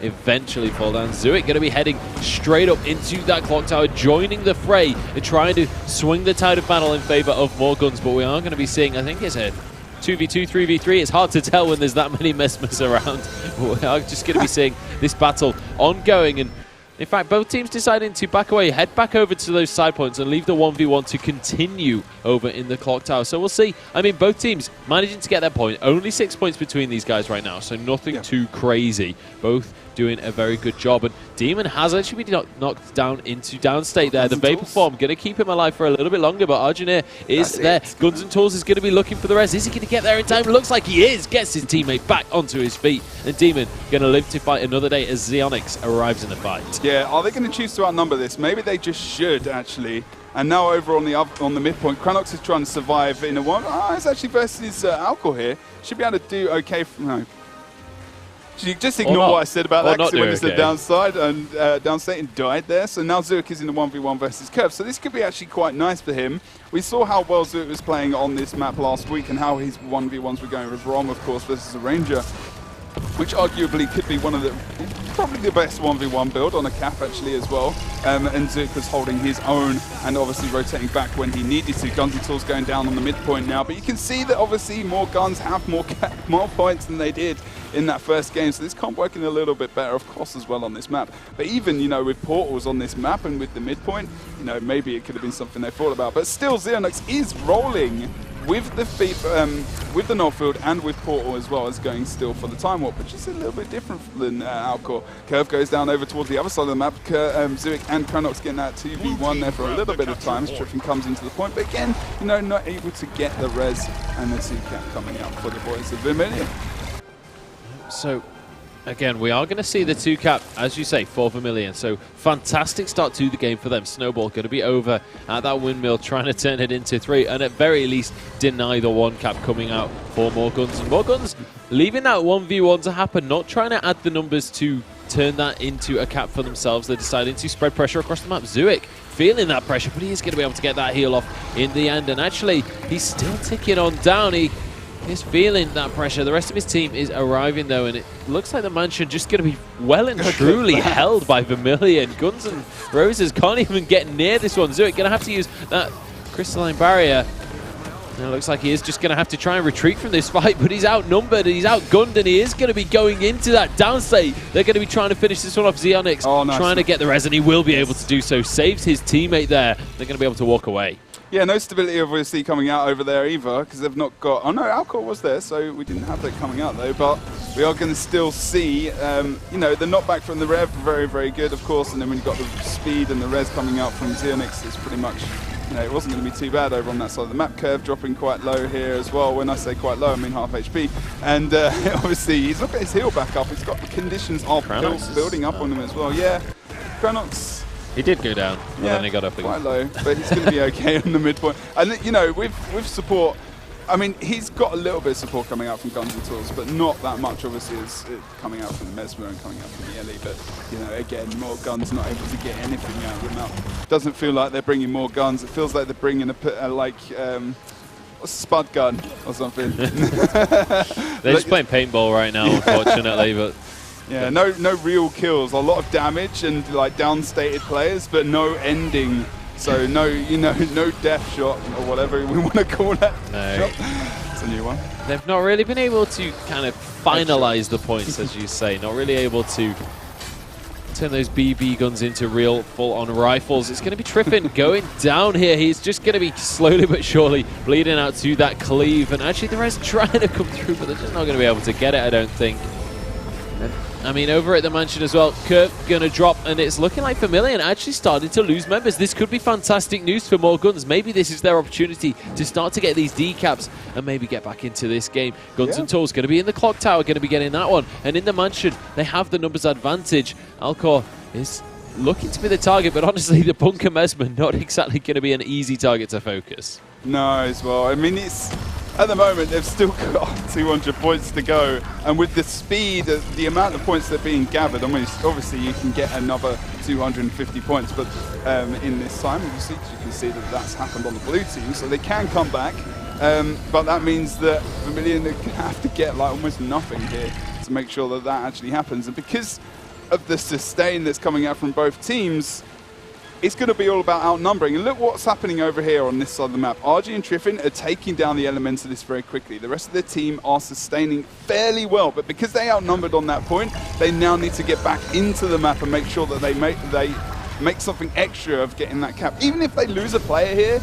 eventually fall down. Zuik going to be heading straight up into that clock tower, joining the fray and trying to swing the tide of battle in favor of more guns. But we are going to be seeing, I think it's a 2v2, 3v3. It's hard to tell when there's that many Mesmers around. We are just going to be seeing this battle ongoing. And in fact, both teams deciding to back away, head back over to those side points and leave the 1v1 to continue over in the clock tower. So we'll see. I mean, both teams managing to get their point. Only 6 points between these guys right now, so nothing too crazy. Both doing a very good job. And Demon has actually been knocked down into downstate there. The Vapor Form going to keep him alive for a little bit longer, but Arjunir is there. Guns and Tools is going to be looking for the rest. Is he going to get there in time? Looks like he is. Gets his teammate back onto his feet. And Demon going to live to fight another day as Xeonix arrives in the fight. Yeah, are they going to choose to outnumber this? Maybe they just should, actually. And now over on the midpoint, Cranox is trying to survive in a one. It's actually versus Alcor here. Should be able to do okay. No. You just ignore what I said about that, because when it's the downside and downstate and died there. So now Zuik is in the 1v1 versus Curve. So this could be actually quite nice for him. We saw how well Zuik was playing on this map last week and how his 1v1s were going with Rom, of course, versus a Ranger, which arguably could be one of the, probably the best 1v1 build on a cap actually as well. And Zuik was holding his own and obviously rotating back when he needed to. Guns and Tools going down on the midpoint now, but you can see that obviously more guns have more points than they did in that first game, so this comp working a little bit better, of course, as well on this map. But even, you know, with portals on this map and with the midpoint, you know, maybe it could have been something they thought about. But still, Xeonix is rolling with the Northfield and with Portal as well as going still for the Time Warp, which is a little bit different than Alcor. Curve goes down over towards the other side of the map. Zuik and Cranox getting that 2v1 there for a little bit of time. Striffin comes into the point, but again, you know, not able to get the res, and the 2-cap coming out for the boys of Vermilion. So, again, we are going to see the 2-cap, as you say, for Vermilion. So, fantastic start to the game for them. Snowball going to be over at that Windmill, trying to turn it into 3, and at very least deny the 1-cap coming out for more guns. And more guns, leaving that 1v1 to happen, not trying to add the numbers to turn that into a cap for themselves. They're deciding to spread pressure across the map. Zuik feeling that pressure, but he is going to be able to get that heal off in the end. And actually, he's still ticking on down. He is feeling that pressure. The rest of his team is arriving though, and it looks like the Mansion just going to be well and truly held by Vermilion. Guns and Roses can't even get near this one. Zuik going to have to use that crystalline barrier. And it looks like he is just going to have to try and retreat from this fight, but he's outnumbered and he's outgunned, and he is going to be going into that downstate. They're going to be trying to finish this one off. Xeonix trying to get the res, and he will be able to do so. Saves his teammate there. They're going to be able to walk away. Yeah, no stability obviously coming out over there either, because they've not got... Oh no, Alcor was there, so we didn't have that coming out though, but we are going to still see, you know, the knockback from the rev, very, very good, of course, and then when you've got the speed and the res coming out from Xeonix, it's pretty much, you know, it wasn't going to be too bad over on that side of the map. Curve dropping quite low here as well. When I say quite low, I mean half HP. And obviously, he's not got his heal back up. He's got the conditions of building up on him as well. Yeah, Cranox... He did go down, and then he got up again. Quite low, but he's going to be okay on the midpoint. And, you know, with support, I mean, he's got a little bit of support coming out from Guns and Tools, but not that much, obviously, as coming out from the Mesmer and coming out from the Ellie. But, you know, again, more Guns not able to get anything out of the map. Doesn't feel like they're bringing more guns. It feels like they're bringing a spud gun or something. They're just playing paintball right now, unfortunately. But yeah, no real kills. A lot of damage and like downstated players, but no ending. So no death shot or whatever we want to call that. No. It's a new one. They've not really been able to kind of finalize the points, as you say. Not really able to turn those BB guns into real full-on rifles. It's going to be Triffin going down here. He's just going to be slowly but surely bleeding out to that cleave. And actually the rest trying to come through, but they're just not going to be able to get it, I don't think. I mean, over at the mansion as well, Curve going to drop, and it's looking like Vermilion actually started to lose members. This could be fantastic news for more Guns. Maybe this is their opportunity to start to get these decaps and maybe get back into this game. Guns and Tools going to be in the clock tower, going to be getting that one. And in the mansion, they have the numbers advantage. Alcor is looking to be the target, but honestly, the Bunker Mesmer not exactly going to be an easy target to focus. No, as well. I mean, it's... At the moment, they've still got 200 points to go, and with the speed, the amount of points that are being gathered, I mean, obviously you can get another 250 points, but in this time, obviously, you can see that that's happened on the blue team, so they can come back, but that means that Vermilion have to get like almost nothing here to make sure that that actually happens, and because of the sustain that's coming out from both teams, it's going to be all about outnumbering. And look what's happening over here on this side of the map. RG and Triffin are taking down the Elementalists very quickly. The rest of their team are sustaining fairly well, but because they outnumbered on that point, they now need to get back into the map and make sure that they make something extra of getting that cap. Even if they lose a player here,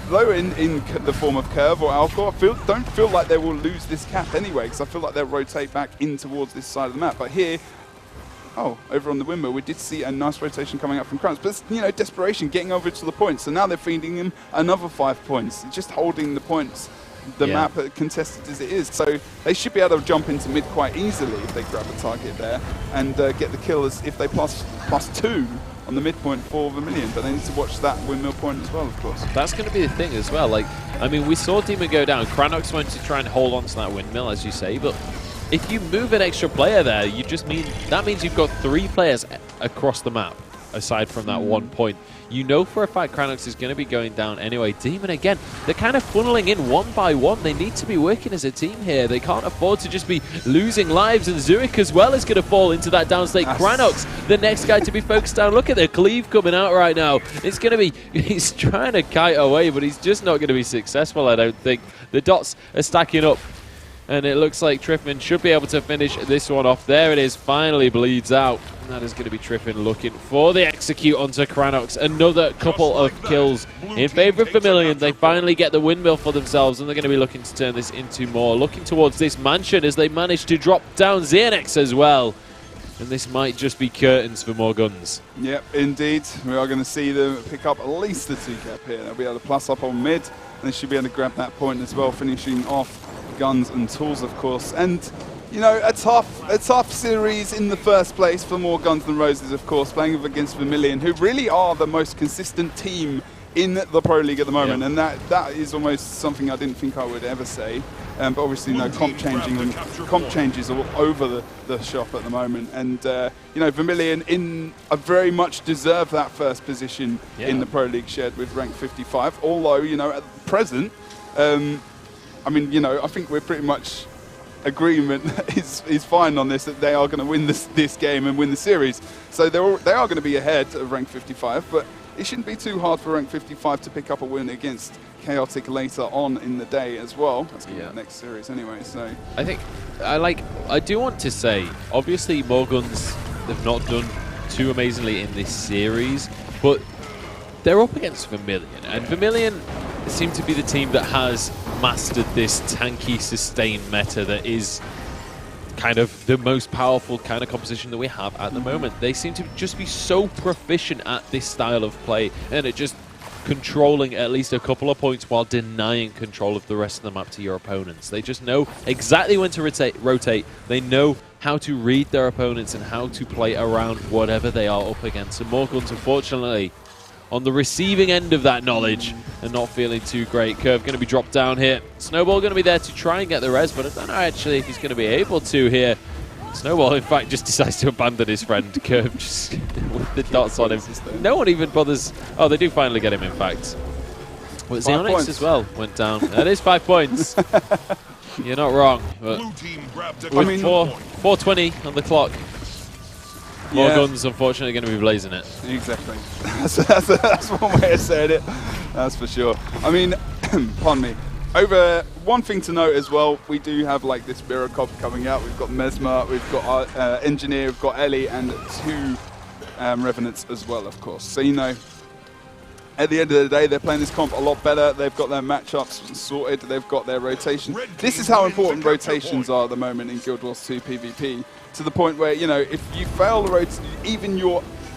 though in the form of Curve or Alcor, don't feel like they will lose this cap anyway, because I feel like they'll rotate back in towards this side of the map. But here, over on the windmill, we did see a nice rotation coming up from Krantz. But, you know, desperation, getting over to the points. So now they're feeding him another 5 points, just holding the points, the map contested as it is. So they should be able to jump into mid quite easily if they grab a target there and get the kill as if they plus 2 on the midpoint for Vermilion. But they need to watch that windmill point as well, of course. That's going to be the thing as well. Like, I mean, we saw Demon go down. Kranox went to try and hold on to that windmill, as you say, but if you move an extra player there, that means you've got 3 players across the map, aside from that 1 point. You know for a fact Kranox is going to be going down anyway. Demon, again, they're kind of funneling in one by one. They need to be working as a team here. They can't afford to just be losing lives, and Zurich as well is going to fall into that downstate. Kranox, the next guy to be focused down. Look at the cleave coming out right now. It's going to be, he's trying to kite away, but he's just not going to be successful, I don't think. The dots are stacking up. And it looks like Triffin should be able to finish this one off. There it is, finally bleeds out. And that is going to be Triffin looking for the execute onto Kranox. Another couple of kills in favor of Vermilion. They finally get the windmill for themselves, and they're going to be looking to turn this into more. Looking towards this mansion as they manage to drop down Xenex as well. And this might just be curtains for more Guns. Yep, indeed. We are going to see them pick up at least the 2 cap here. They'll be able to plus up on mid, and they should be able to grab that point as well, finishing off Guns and Tools, of course. And, you know, a tough series in the first place for more Guns Than Roses, of course, playing against Vermilion, who really are the most consistent team in the Pro League at the moment. And that is almost something I didn't think I would ever say. But obviously, no, comp changes all over the shop at the moment. And, you know, Vermilion very much deserve that first position in the Pro League, shared with rank 55. Although, you know, at present, I mean, you know, I think we're pretty much agreement is fine on this, that they are going to win this game and win the series. So they are going to be ahead of rank 55, but it shouldn't be too hard for rank 55 to pick up a win against Chaotic later on in the day as well. That's going to be the next series anyway. So I think I do want to say, obviously more Guns have not done too amazingly in this series, but they're up against Vermilion, and Vermilion seem to be the team that has mastered this tanky sustain meta that is kind of the most powerful kind of composition that we have at the moment. They seem to just be so proficient at this style of play and at just controlling at least a couple of points while denying control of the rest of the map to your opponents. They just know exactly when to rotate. They know how to read their opponents and how to play around whatever they are up against. And more Guns, unfortunately, on the receiving end of that knowledge and not feeling too great. Curve going to be dropped down here. Snowball going to be there to try and get the res, but I don't know actually if he's going to be able to here. Snowball, in fact, just decides to abandon his friend. Curve just with the dots on him. No one even bothers. Oh, they do finally get him, in fact. Well, Xeonix as well went down. That is 5 points. You're not wrong. But with 4:20 on the clock, more guns, unfortunately, going to be blazing it. Exactly. That's one way of saying it. That's for sure. I mean, pardon me. One thing to note as well, we do have like this Mirror Cop coming out. We've got Mesmer, we've got our Engineer, we've got Ellie, and 2 Revenants as well, of course. So, you know, at the end of the day, they're playing this comp a lot better. They've got their matchups sorted. They've got their rotation. This is how important rotations are at the moment in Guild Wars 2 PvP, to the point where, you know, if you fail even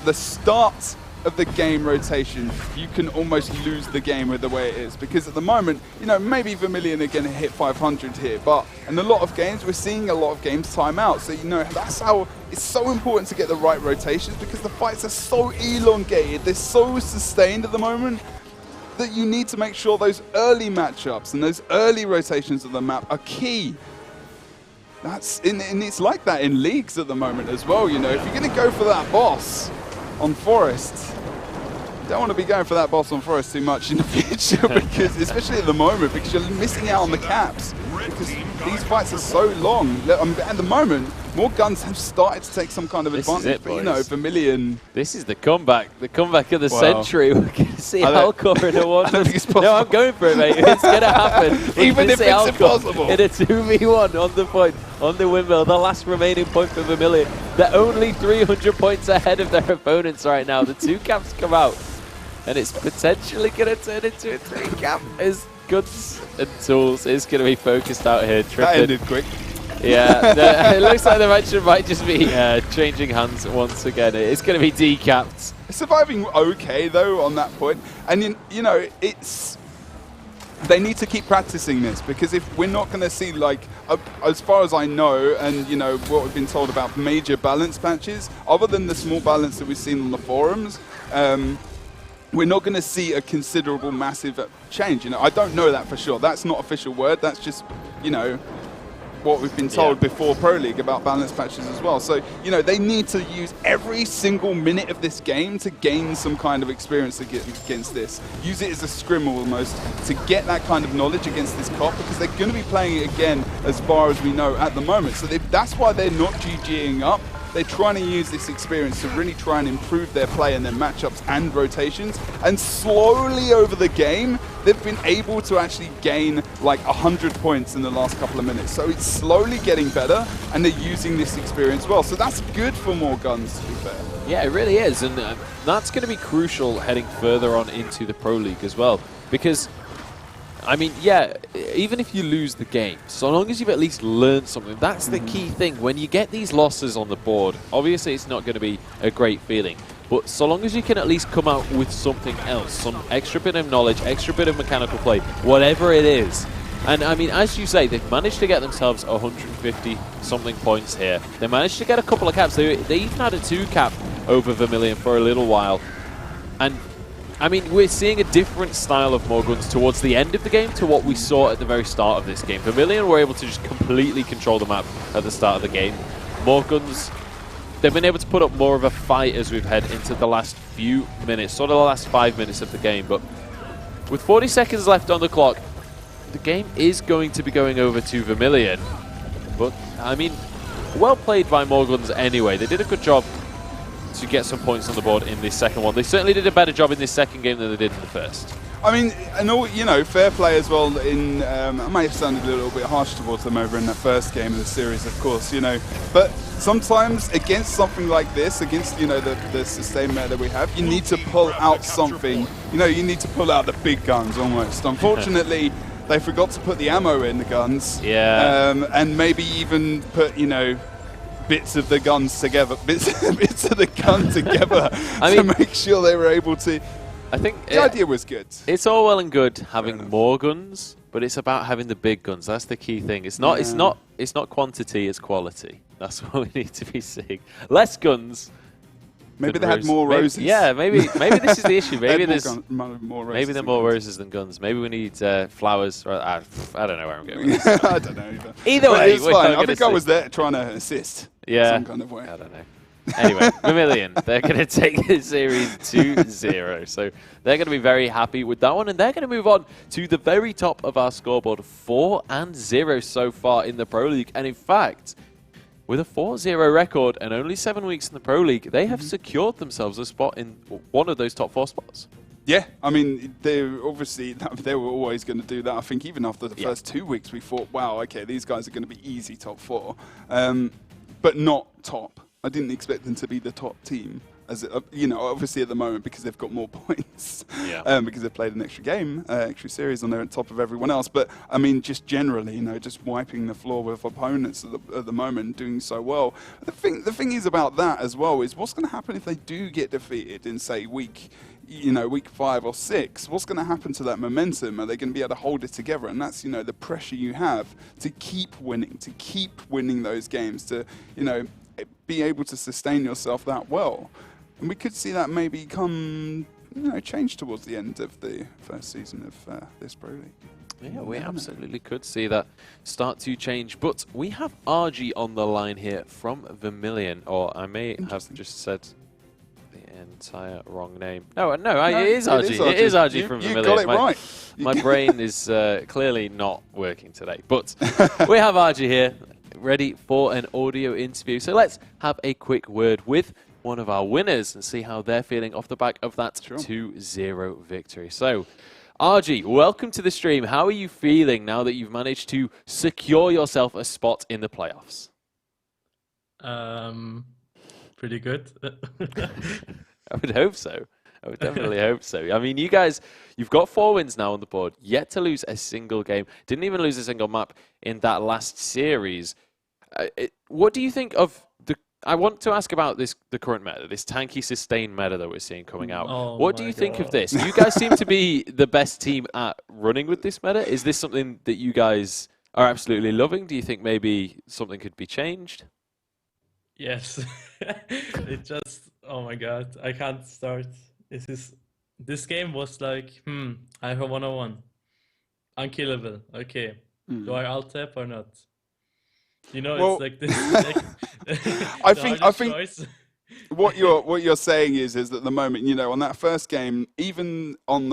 the start of the game rotation, you can almost lose the game with the way it is. Because at the moment, you know, maybe Vermilion are going to hit 500 here, but in a lot of games, we're seeing a lot of games time out. So, you know, that's how it's so important to get the right rotations, because the fights are so elongated, they're so sustained at the moment, that you need to make sure those early matchups and those early rotations of the map are key. And it's like that in leagues at the moment as well, you know. If you're going to go for that boss on Forest, you don't want to be going for that boss on Forest too much in the future, because especially at the moment, because you're missing out on the caps, because these fights are so long. At the moment, more guns have started to take some kind of advantage, but you know, Vermilion. This is the comeback of the century. We're going to see Alcor in a 1. I don't think it's possible. No, I'm going for it, mate. It's going to happen. Even if it's impossible. In a 2v1 on the point, on the windmill, the last remaining point for Vermilion. They're only 300 points ahead of their opponents right now. The 2 caps come out, and it's potentially going to turn into a 3 cap. As goods and tools is going to be focused out here. That ended quick. Yeah, it looks like the match might just be changing hands once again. It's going to be decapped. Surviving okay, though, on that point. And, you know, they need to keep practicing this, because if we're not going to see, like, as far as I know, and, you know, what we've been told about major balance patches, other than the small balance that we've seen on the forums, we're not going to see a considerable, massive change. You know, I don't know that for sure. That's not official word. That's just, you know, what we've been told before Pro League about balance patches as well. So, you know, they need to use every single minute of this game to gain some kind of experience against this. Use it as a scrim almost to get that kind of knowledge against this cop, because they're going to be playing it again as far as we know at the moment. So that's why they're not GGing up. They're trying to use this experience to really try and improve their play and their matchups and rotations. And slowly over the game, they've been able to actually gain like 100 points in the last couple of minutes. So it's slowly getting better, and they're using this experience well. So that's good for more guns, to be fair. Yeah, it really is. And that's going to be crucial heading further on into the Pro League as well. Because, I mean, yeah, even if you lose the game, so long as you've at least learned something, that's the key thing. When you get these losses on the board, obviously it's not going to be a great feeling, but so long as you can at least come out with something else, some extra bit of knowledge, extra bit of mechanical play, whatever it is. And I mean, as you say, they've managed to get themselves 150-something points here. They managed to get a couple of caps. They even had a 2 cap over Vermilion for a little while. And I mean, we're seeing a different style of more guns towards the end of the game to what we saw at the very start of this game. Vermilion were able to just completely control the map at the start of the game. More guns, they've been able to put up more of a fight as we've head into the last few minutes, sort of the last 5 minutes of the game. But with 40 seconds left on the clock, the game is going to be going over to Vermilion. But, I mean, well played by more guns anyway. They did a good job to get some points on the board in this second one. They certainly did a better job in this second game than they did in the first. I mean, and all, you know, fair play as well. I might have sounded a little bit harsh towards them over in that first game of the series, of course, you know. But sometimes against something like this, against, you know, the sustain meta that we have, you need to pull out something. You know, you need to pull out the big guns almost. Unfortunately, they forgot to put the ammo in the guns. Yeah. And maybe even put, you know, bits of the guns together, bits of the gun together to make sure they were able to. I think the idea was good. It's all well and good having more guns, but it's about having the big guns. That's the key thing. It's not. It's not quantity. It's quality. That's what we need to be seeing. Less guns, Maybe they had more roses. Maybe this is the issue. Maybe there's more maybe there are more roses than guns. Maybe we need flowers. I don't know where I'm going with this. I don't know either. Either way, it's fine. I think I was there trying to assist. Yeah. Some kind of way. I don't know. Anyway, Vermilion, they're going to take this series 2-0. So they're going to be very happy with that one. And they're going to move on to the very top of our scoreboard. 4-0 so far in the Pro League. And in fact, with a 4-0 record and only 7 weeks in the Pro League, they have secured themselves a spot in one of those top 4 spots. Yeah, I mean, they were always going to do that. I think even after the first 2 weeks, we thought, wow, okay, these guys are going to be easy top 4, but not top. I didn't expect them to be the top team, as obviously at the moment because they've got more points, because they've played an extra game, extra series, and they're on top of everyone else. But I mean, just generally, just wiping the floor with opponents at the moment, doing so well. The thing is about that as well is what's going to happen if they do get defeated in say week 5 or 6, what's going to happen to that momentum? Are they going to be able to hold it together? And that's, the pressure you have to keep winning those games, to, be able to sustain yourself that well. And we could see that maybe change towards the end of the first season of this Pro League. Yeah, we absolutely could see that start to change. But we have RG on the line here from Vermilion, or I may have just said the entire wrong name. No, it is RG. It is RG from Vermilion. You got it right. My brain is clearly not working today. But we have RG here, ready for an audio interview. So let's have a quick word with one of our winners and see how they're feeling off the back of that 2-0 victory. So, RG, welcome to the stream. How are you feeling now that you've managed to secure yourself a spot in the playoffs? Pretty good. I would hope so. I would definitely hope so. I mean, you guys, you've got 4 wins now on the board, yet to lose a single game. Didn't even lose a single map in that last series. What do you think of I want to ask about the current meta, this tanky sustain meta that we're seeing coming out. What do you think of this? You guys seem to be the best team at running with this meta. Is this something that you guys are absolutely loving? Do you think maybe something could be changed? Yes. It just, oh my god, I can't start. This game was like, I have 101. Unkillable. Okay. Do I alt tap or not? It's like this. I think what you're saying is that at the moment, on that first game, even on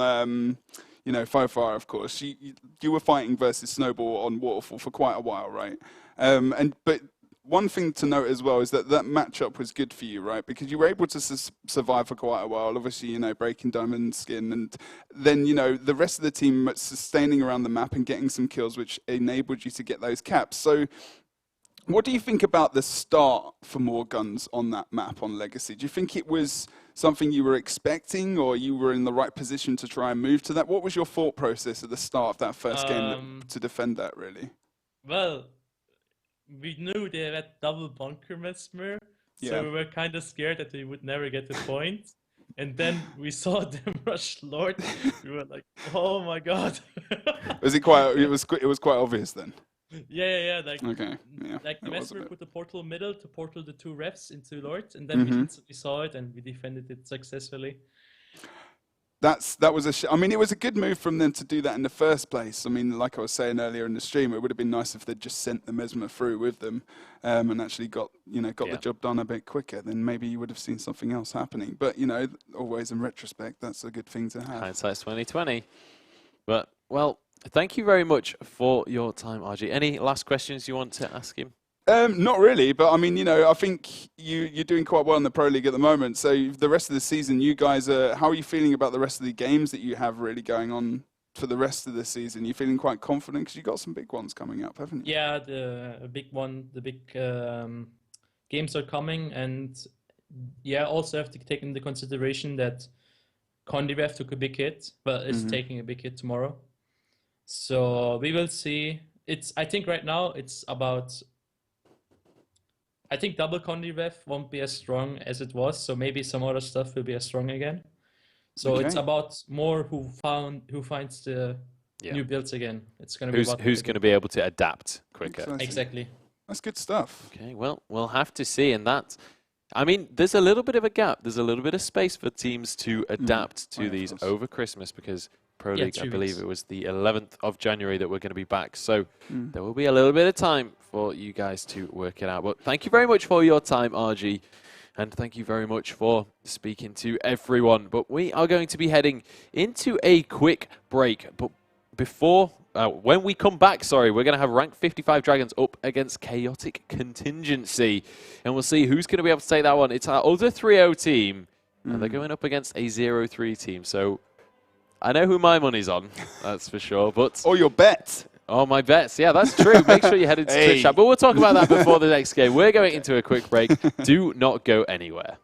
Fofire, of course, you were fighting versus Snowball on Waterfall for quite a while, right? But one thing to note as well is that matchup was good for you, right? Because you were able to survive for quite a while, obviously, breaking Diamond Skin, and then, the rest of the team sustaining around the map and getting some kills, which enabled you to get those caps. So what do you think about the start for more guns on that map on Legacy? Do you think it was something you were expecting, or you were in the right position to try and move to that? What was your thought process at the start of that first game to defend that, really? Well, we knew they had double bunker mesmer, so we were kind of scared that they would never get the point. And then we saw them rush Lord. We were like, "Oh my god!" Was it quite? It was quite obvious then. Yeah. Like, okay. Yeah. Like the mesmer put the portal middle to portal the 2 refs into Lord, and then we instantly saw it and we defended it successfully. That was I mean, it was a good move from them to do that in the first place. I mean, like I was saying earlier in the stream, it would have been nice if they'd just sent the Mesmer through with them, and actually got the job done a bit quicker. Then maybe you would have seen something else happening. But always in retrospect, that's a good thing to have. Hindsight's 2020. But well, thank you very much for your time, RG. Any last questions you want to ask him? Not really, but I mean, I think you're doing quite well in the Pro League at the moment. So the rest of the season, you guys how are you feeling about the rest of the games that you have really going on for the rest of the season? You feeling quite confident because you got some big ones coming up, haven't you? Yeah, the big games are coming, and also have to take into consideration that Condirev took a big hit, but is taking a big hit tomorrow. So we will see. I think right now it's about. I think double Condirev won't be as strong as it was, so maybe some other stuff will be as strong again. So it's about more who finds the new builds again. It's going to be about who's going to be able to adapt quicker. Exactly. That's good stuff. Okay, well, we'll have to see, and that I mean, there's a little bit of a gap. There's a little bit of space for teams to adapt to these over Christmas because Pro League, I believe it was the 11th of January that we're going to be back. So there will be a little bit of time for you guys to work it out. But thank you very much for your time, RG. And thank you very much for speaking to everyone. But we are going to be heading into a quick break. But before... when we come back, we're going to have Rank 55 Dragons up against Chaotic Contingency. And we'll see who's going to be able to take that one. It's our other 3-0 team, and they're going up against a 0-3 team. So I know who my money's on, that's for sure. But or your bets. Oh, my bets. Yeah, that's true. Make sure you head into Twitch chat. But we'll talk about that before the next game. We're going into a quick break. Do not go anywhere.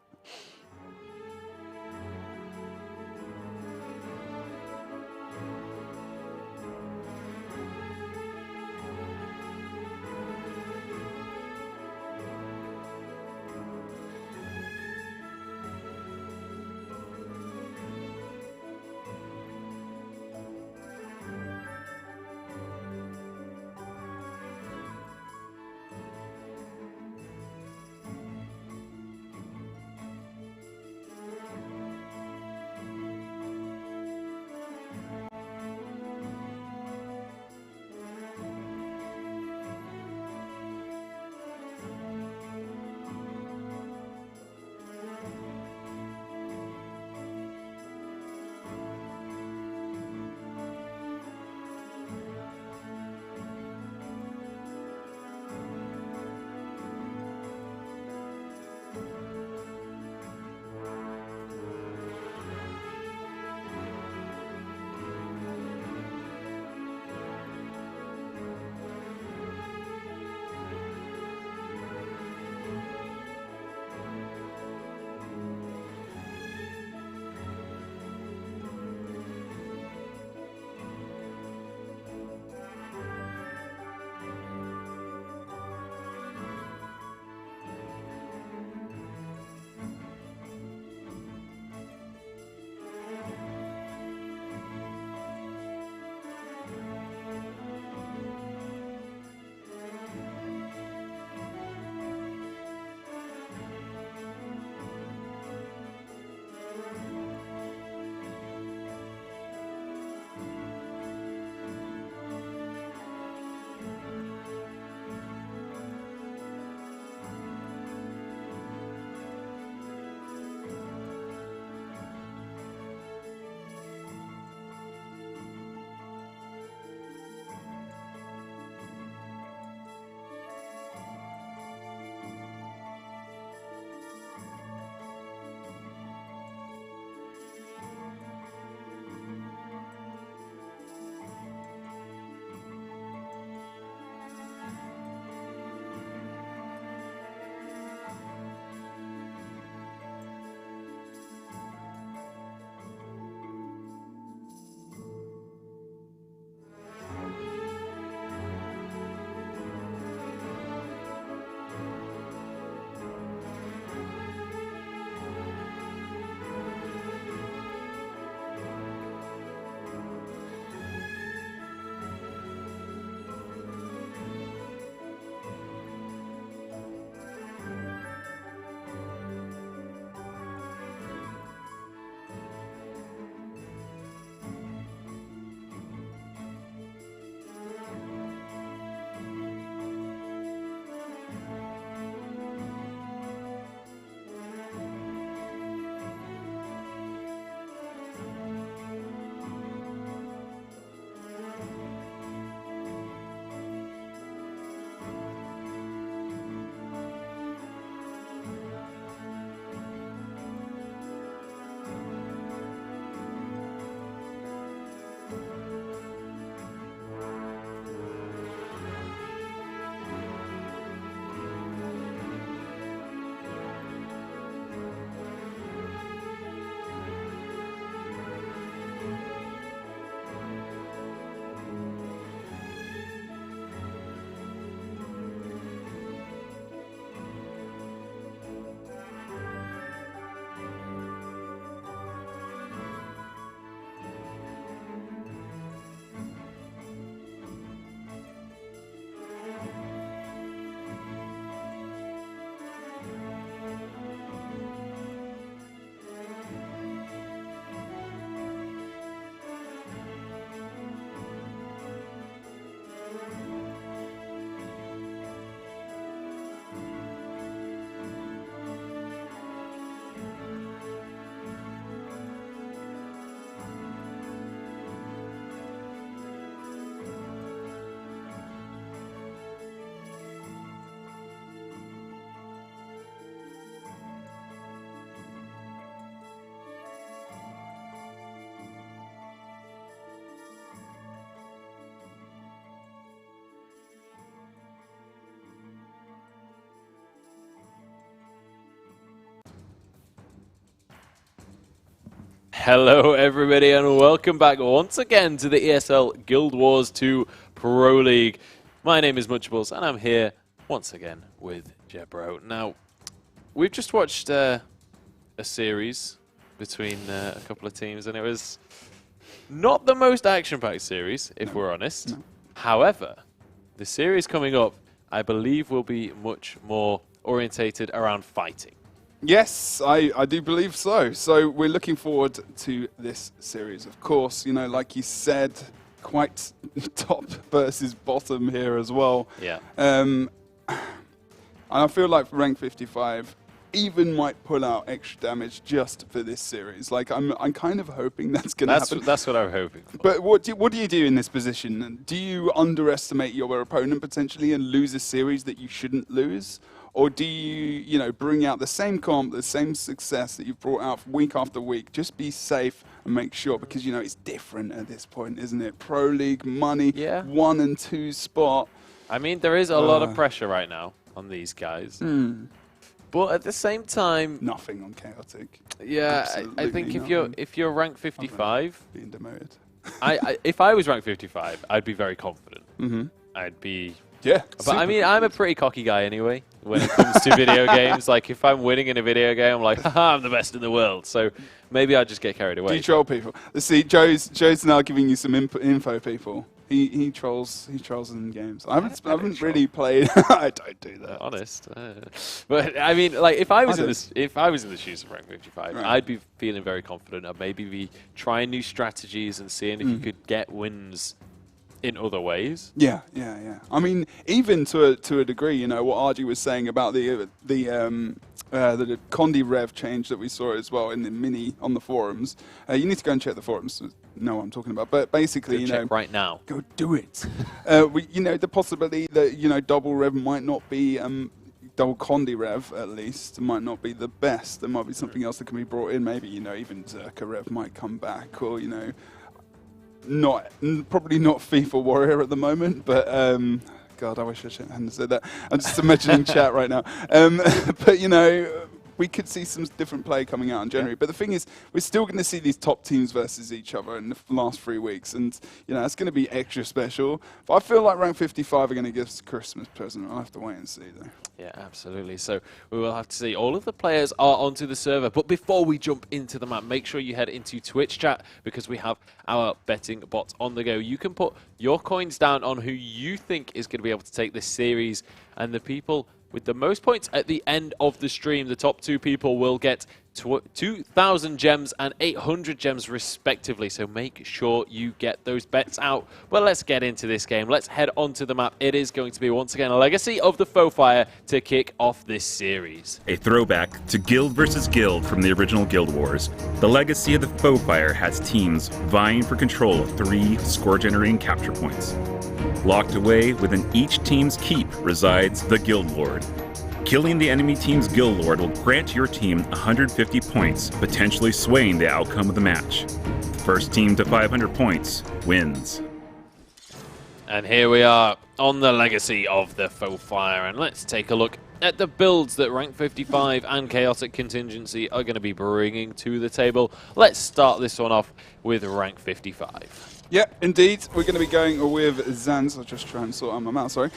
Hello everybody and welcome back once again to the ESL Guild Wars 2 Pro League. My name is Munchables and I'm here once again with Jebro. Now, we've just watched a series between a couple of teams and it was not the most action-packed series, if we're honest. No. However, the series coming up, I believe, will be much more orientated around fighting. Yes, I do believe so. So we're looking forward to this series, of course. You know, like you said, quite top versus bottom here as well. Yeah. And I feel like rank 55 even might pull out extra damage just for this series. Like I'm kind of hoping that's going to happen. That's what I'm hoping for. But what do you do in this position? Do you underestimate your opponent potentially and lose a series that you shouldn't lose? Or do you, bring out the same comp, the same success that you've brought out week after week? Just be safe and make sure, because, it's different at this point, isn't it? Pro League, money, 1 and 2 spot. I mean, there is a lot of pressure right now on these guys. But at the same time... Nothing on Chaotic. Yeah, I think if you're rank 55... Being demoted. if I was rank 55, I'd be very confident. I'd be... Yeah. But I mean, I'm a pretty cocky guy anyway when it comes to video games. Like, if I'm winning in a video game, I'm like, haha, I'm the best in the world. So maybe I just get carried away. Do you troll people? Let's see, Joe's now giving you some info, people. He trolls in games. I haven't really played. I don't do that. Honest. But I mean, like, if I was in the shoes of rank 55, right, I'd be feeling very confident. I'd maybe be trying new strategies and seeing if you could get wins in other ways. Yeah. I mean, even to a degree, what RG was saying about the Condi Rev change that we saw as well in the mini on the forums. You need to go and check the forums to know what I'm talking about. But basically, check right now. Go do it. The possibility that double Rev might not be double Condi Rev at least might not be the best. There might be something else that can be brought in. Maybe even Zerka Rev might come back, or probably not FIFA Warrior at the moment, but God, I wish I hadn't said that. I'm just imagining chat right now. But we could see some different play coming out in January. But the thing is, we're still going to see these top teams versus each other in the last 3 weeks, and it's going to be extra special. But I feel like rank 55 are going to give us a Christmas present. I'll have to wait and see though. Yeah, absolutely. So we will have to see. All of the players are onto the server. But before we jump into the map, make sure you head into Twitch chat because we have our betting bot on the go. You can put your coins down on who you think is going to be able to take this series. And the people with the most points at the end of the stream, the top 2 people will get 2,000 gems and 800 gems respectively. So make sure you get those bets out. Well, let's get into this game. Let's head onto the map. It is going to be once again a legacy of the Fofire to kick off this series. A throwback to Guild versus Guild from the original Guild Wars. The legacy of the Fofire has teams vying for control of 3 score-generating capture points. Locked away within each team's keep resides the Guild Lord. Killing the enemy team's Guild Lord will grant your team 150 points, potentially swaying the outcome of the match. The first team to 500 points wins. And here we are on the legacy of the Fofire, and let's take a look at the builds that rank 55 and Chaotic Contingency are going to be bringing to the table. Let's start this one off with rank 55. Yeah, indeed. We're going to be going with Zan. So I'll just try and sort out my mouth, sorry.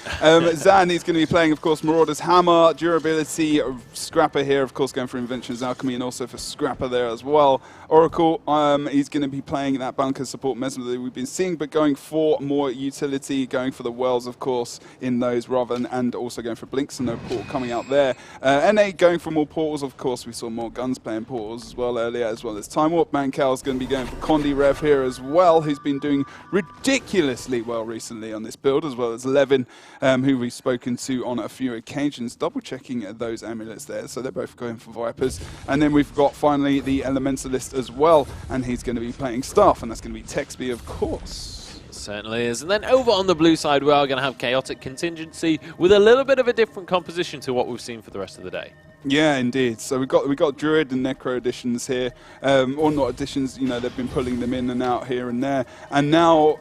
Zan, he's going to be playing, of course, Marauder's Hammer, Durability, Scrapper here, of course, going for Invention's Alchemy, and also for Scrapper there as well. Oracle, he's going to be playing that Bunker Support Mesmer that we've been seeing, but going for more utility, going for the Wells, of course, in those rather than, and also going for Blinks, so no portal coming out there. NA going for more portals, of course. We saw more guns playing portals as well earlier, as well as Time Warp. Mankal's going to be going for Condi Rev here as well, who's been doing ridiculously well recently on this build, as well as Levin, who we've spoken to on a few occasions, double-checking those amulets there. So they're both going for Vipers. And then we've got, finally, the Elementalist as well, and he's going to be playing Staff, and that's going to be Texby, of course. Certainly is. And then over on the blue side, we are going to have Chaotic Contingency with a little bit of a different composition to what we've seen for the rest of the day. Yeah, indeed. So we got Druid and Necro additions here, or not additions. They've been pulling them in and out here and there. And now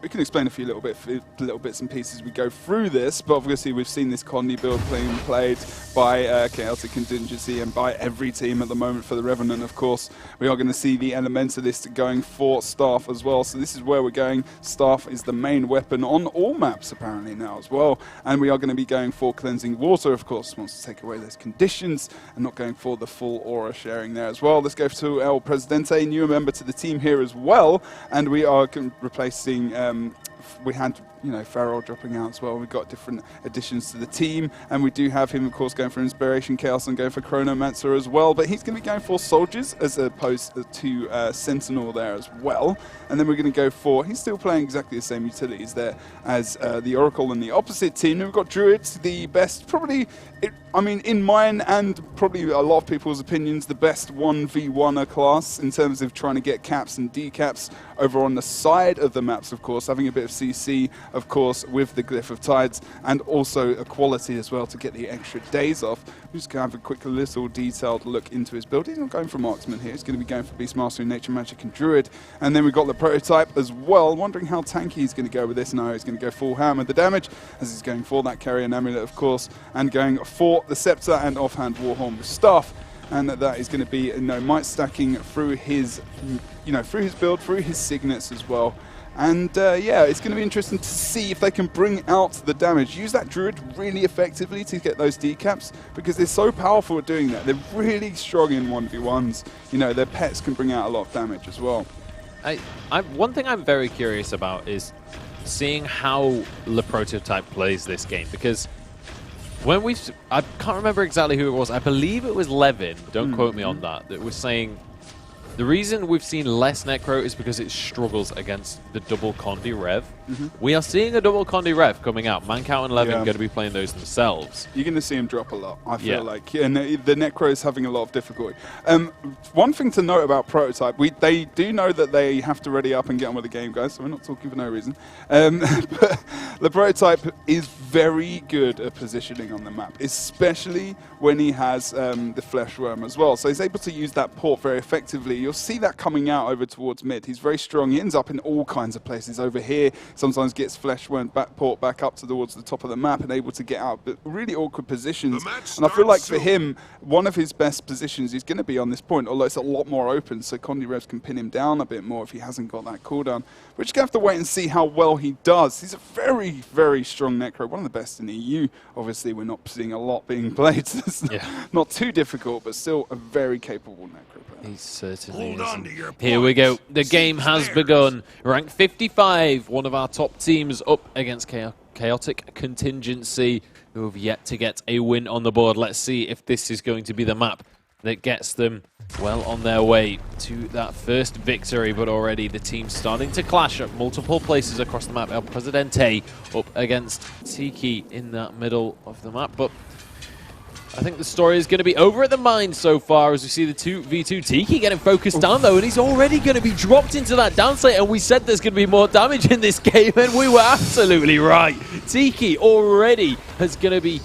we can explain a few little bits and pieces as we go through this, but obviously we've seen this Condi build being played by Chaotic Contingency and by every team at the moment for the Revenant, of course. We are going to see the Elementalist going for Staff as well, so this is where we're going. Staff is the main weapon on all maps apparently now as well, and we are going to be going for Cleansing Water, of course, wants to take away those conditions and not going for the full aura sharing there as well. Let's go to El Presidente, new member to the team here as well, and we are replacing we had, you know, Farrell dropping out as well. We've got different additions to the team, and we do have him, of course, going for Inspiration Chaos and going for Chronomancer as well, but he's going to be going for Soldiers as opposed to Sentinel there as well. And then we're going to go for, he's still playing exactly the same utilities there as the Oracle and the opposite team. And we've got Druids, the best, probably, I mean, in mine and probably a lot of people's opinions, the best 1v1er class in terms of trying to get caps and decaps over on the side of the maps, of course, having a bit of CC, of course, with the Glyph of Tides, and also a quality as well to get the extra days off. We're just going to have a quick little detailed look into his build. He's not going for Marksman here. He's going to be going for Beast Mastery, Nature Magic, and Druid. And then we've got the Prototype as well. Wondering how tanky he's going to go with this. No, he's going to go full ham with the damage, as he's going for that Carrion Amulet, of course, and going for the Scepter and offhand Warhorn with Staff. And that is going to be, you know, might stacking through his, you know, through his build, through his signets as well. And yeah, it's going to be interesting to see if they can bring out the damage. Use that Druid really effectively to get those decaps, because they're so powerful at doing that. They're really strong in 1v1s. You know, their pets can bring out a lot of damage as well. One thing I'm very curious about is seeing how the Prototype plays this game, because when I can't remember exactly who it was. I believe it was Levin. Don't quote me on that. That was saying the reason we've seen less Necro is because it struggles against the double Condi Rev. We are seeing a double Condi Rev coming out. Mancao and Levin are going to be playing those themselves. You're going to see him drop a lot, I feel like. And the Necro is having a lot of difficulty. One thing to note about Prototype, they do know that they have to ready up and get on with the game, guys, so we're not talking for no reason. But the Prototype is very good at positioning on the map, especially when he has the Flesh Worm as well. So he's able to use that port very effectively. You'll see that coming out over towards mid. He's very strong. He ends up in all kinds of places. Over here, sometimes gets Flesh Worm port back up towards the top of the map and able to get out, but really awkward positions. And I feel like for him, one of his best positions is going to be on this point, although it's a lot more open, so Condi Revs can pin him down a bit more if he hasn't got that cooldown. We're just going to have to wait and see how well he does. He's a very, very strong Necro, one of the best in the EU. Obviously, we're not seeing a lot being played, so it's not too difficult, but still a very capable Necro player. He certainly is. Here we go. The game has begun. Rank 55, one of our top teams up against Chaotic Contingency, who have yet to get a win on the board. Let's see if this is going to be the map that gets them well on their way to that first victory. But already the team's starting to clash at multiple places across the map. El Presidente up against Tiki in that middle of the map. But I think the story is going to be over at the mine so far, as we see the 2v2. Tiki getting focused down, though, and he's already going to be dropped into that down state, and we said there's going to be more damage in this game, and we were absolutely right. Tiki already is going to be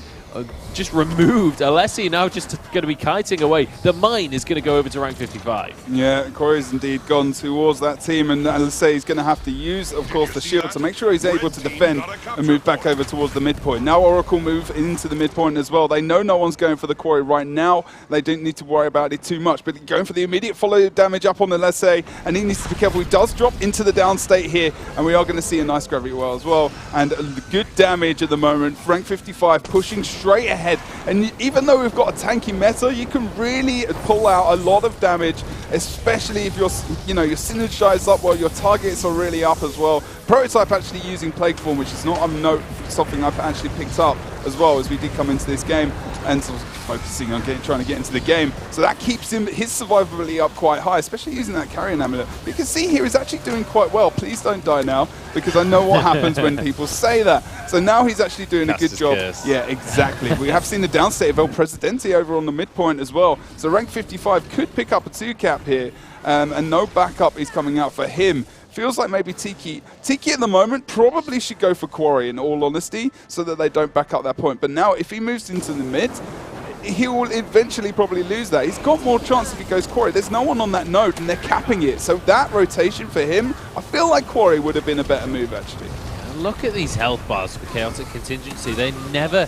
just removed. Alessi now just going to be kiting away. The mine is going to go over to rank 55. Yeah, Corey's indeed gone towards that team, and as I say, he's going to have to use, of course, the shield to make sure he's able to defend and move back over towards the midpoint. Now Oracle move into the midpoint as well. They know no one's going for the quarry right now. They don't need to worry about it too much, but going for the immediate follow damage up on the Alessi, and he needs to be careful. He does drop into the down state here, and we are going to see a nice gravity well as well, and good damage at the moment. Rank 55 pushing straight ahead. And even though we've got a tanky meta, you can really pull out a lot of damage, especially if you're synergized up well, your targets are really up as well. Prototype actually using Plague Form, which is not something I've actually picked up as well as we did come into this game, and sort of focusing on trying to get into the game. So that keeps his survivability up quite high, especially using that Carrion Amulet. You can see here he's actually doing quite well. Please don't die now, because I know what happens when people say that. So now he's actually doing a good job. Curse. Yeah, exactly. We have seen the downstate of El Presidente over on the midpoint as well. So rank 55 could pick up a 2-cap here, and no backup is coming out for him. Feels like maybe Tiki at the moment probably should go for Quarry, in all honesty, so that they don't back up that point. But now if he moves into the mid, he will eventually probably lose that. He's got more chance if he goes Quarry. There's no one on that node, and they're capping it. So that rotation for him, I feel like Quarry would have been a better move, actually. Look at these health bars for Chaotic Contingency. They never...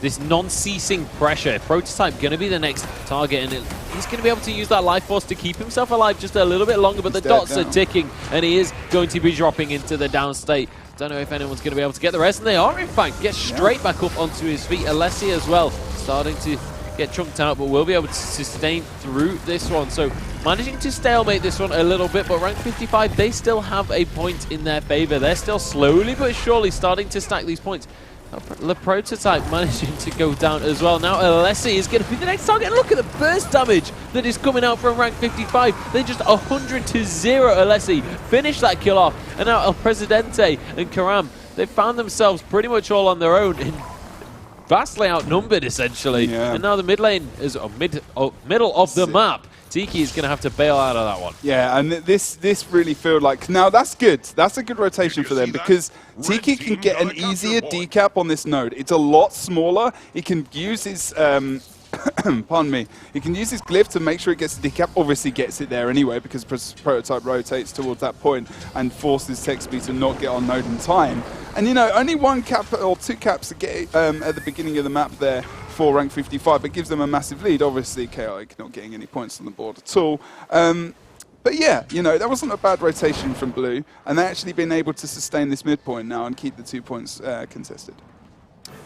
This non-ceasing pressure. Prototype going to be the next target, and he's going to be able to use that life force to keep himself alive just a little bit longer, but the dots are ticking, and he is going to be dropping into the down state. Don't know if anyone's going to be able to get the rest, and they are, in fact. Get straight back up onto his feet. Alessi as well, starting to get chunked out, but will be able to sustain through this one. So managing to stalemate this one a little bit, but rank 55, they still have a point in their favor. They're still slowly but surely starting to stack these points. The Prototype managing to go down as well. Now Alessi is going to be the next target. Look at the burst damage that is coming out from rank 55. They just 100 to 0. Alessi finish that kill off. And now El Presidente and Karam, they found themselves pretty much all on their own, and vastly outnumbered essentially. Yeah. And now the mid lane is middle of the map. Tiki is going to have to bail out of that one. Yeah, and this really felt like... Now, that's good. That's a good rotation for them because Tiki can get an easier decap on this node. It's a lot smaller. He can use his... pardon me. He can use his glyph to make sure he gets the decap. Obviously gets it there anyway because Prototype rotates towards that point and forces TechSpeed to not get on node in time. And, you know, only one cap or two caps to get at the beginning of the map there for rank 55. It gives them a massive lead. Obviously, Chaotic not getting any points on the board at all. But yeah, you know, that wasn't a bad rotation from Blue, and they actually been able to sustain this midpoint now and keep the 2 points contested.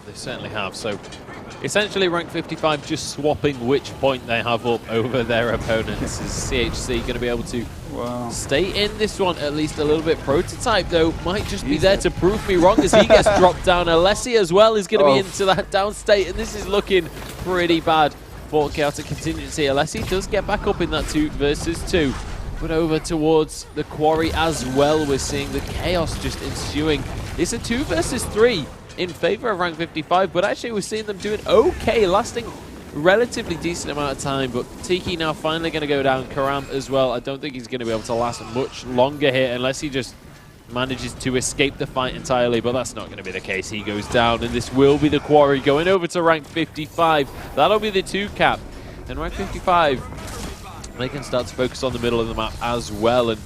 They certainly have. So essentially rank 55 just swapping which point they have up over their opponents. Is CHC going to be able to stay in this one at least a little bit? Prototype though might just be there to prove me wrong as he gets dropped down. Alessi as well is going to be into that down state, and this is looking pretty bad for Chaotic Contingency. Alessi does get back up in that 2 versus 2. But over towards the Quarry as well, we're seeing the chaos just ensuing. It's a 2 versus 3 in favor of rank 55, but actually we're seeing them doing okay, lasting relatively decent amount of time. But Tiki now finally going to go down. Karam as well. I don't think he's going to be able to last much longer here unless he just manages to escape the fight entirely, but that's not going to be the case. He goes down, and this will be the Quarry going over to rank 55. That'll be the 2 cap, and rank 55, they can start to focus on the middle of the map as well, and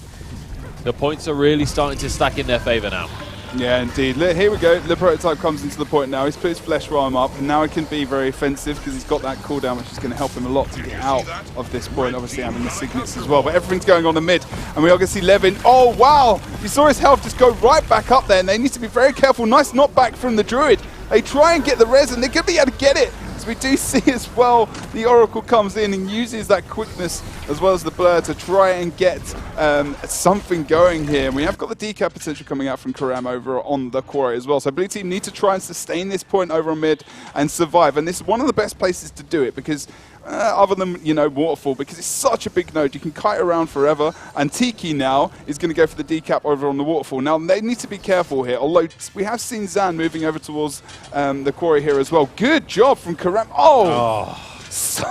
the points are really starting to stack in their favor now. Yeah, indeed. Here we go. The Prototype comes into the point now. He's put his Flesh Realm up, and now he can be very offensive because he's got that cooldown, which is going to help him a lot to get out of this point. Obviously, having the signets as well. But everything's going on the mid, and we are going to see Levin. Oh, wow! You saw his health just go right back up there, and they need to be very careful. Nice knockback from the Druid. They try and get the res, and they're going to be able to get it. We do see as well the Oracle comes in and uses that quickness as well as the blur to try and get something going here. And we have got the decap potential coming out from Karam over on the Quarry as well. So Blue Team need to try and sustain this point over on mid and survive. And this is one of the best places to do it because other than, you know, Waterfall, because it's such a big node, you can kite around forever. And Tiki now is going to go for the decap over on the Waterfall. Now, they need to be careful here, although we have seen Zan moving over towards the Quarry here as well. Good job from Karam. Oh, so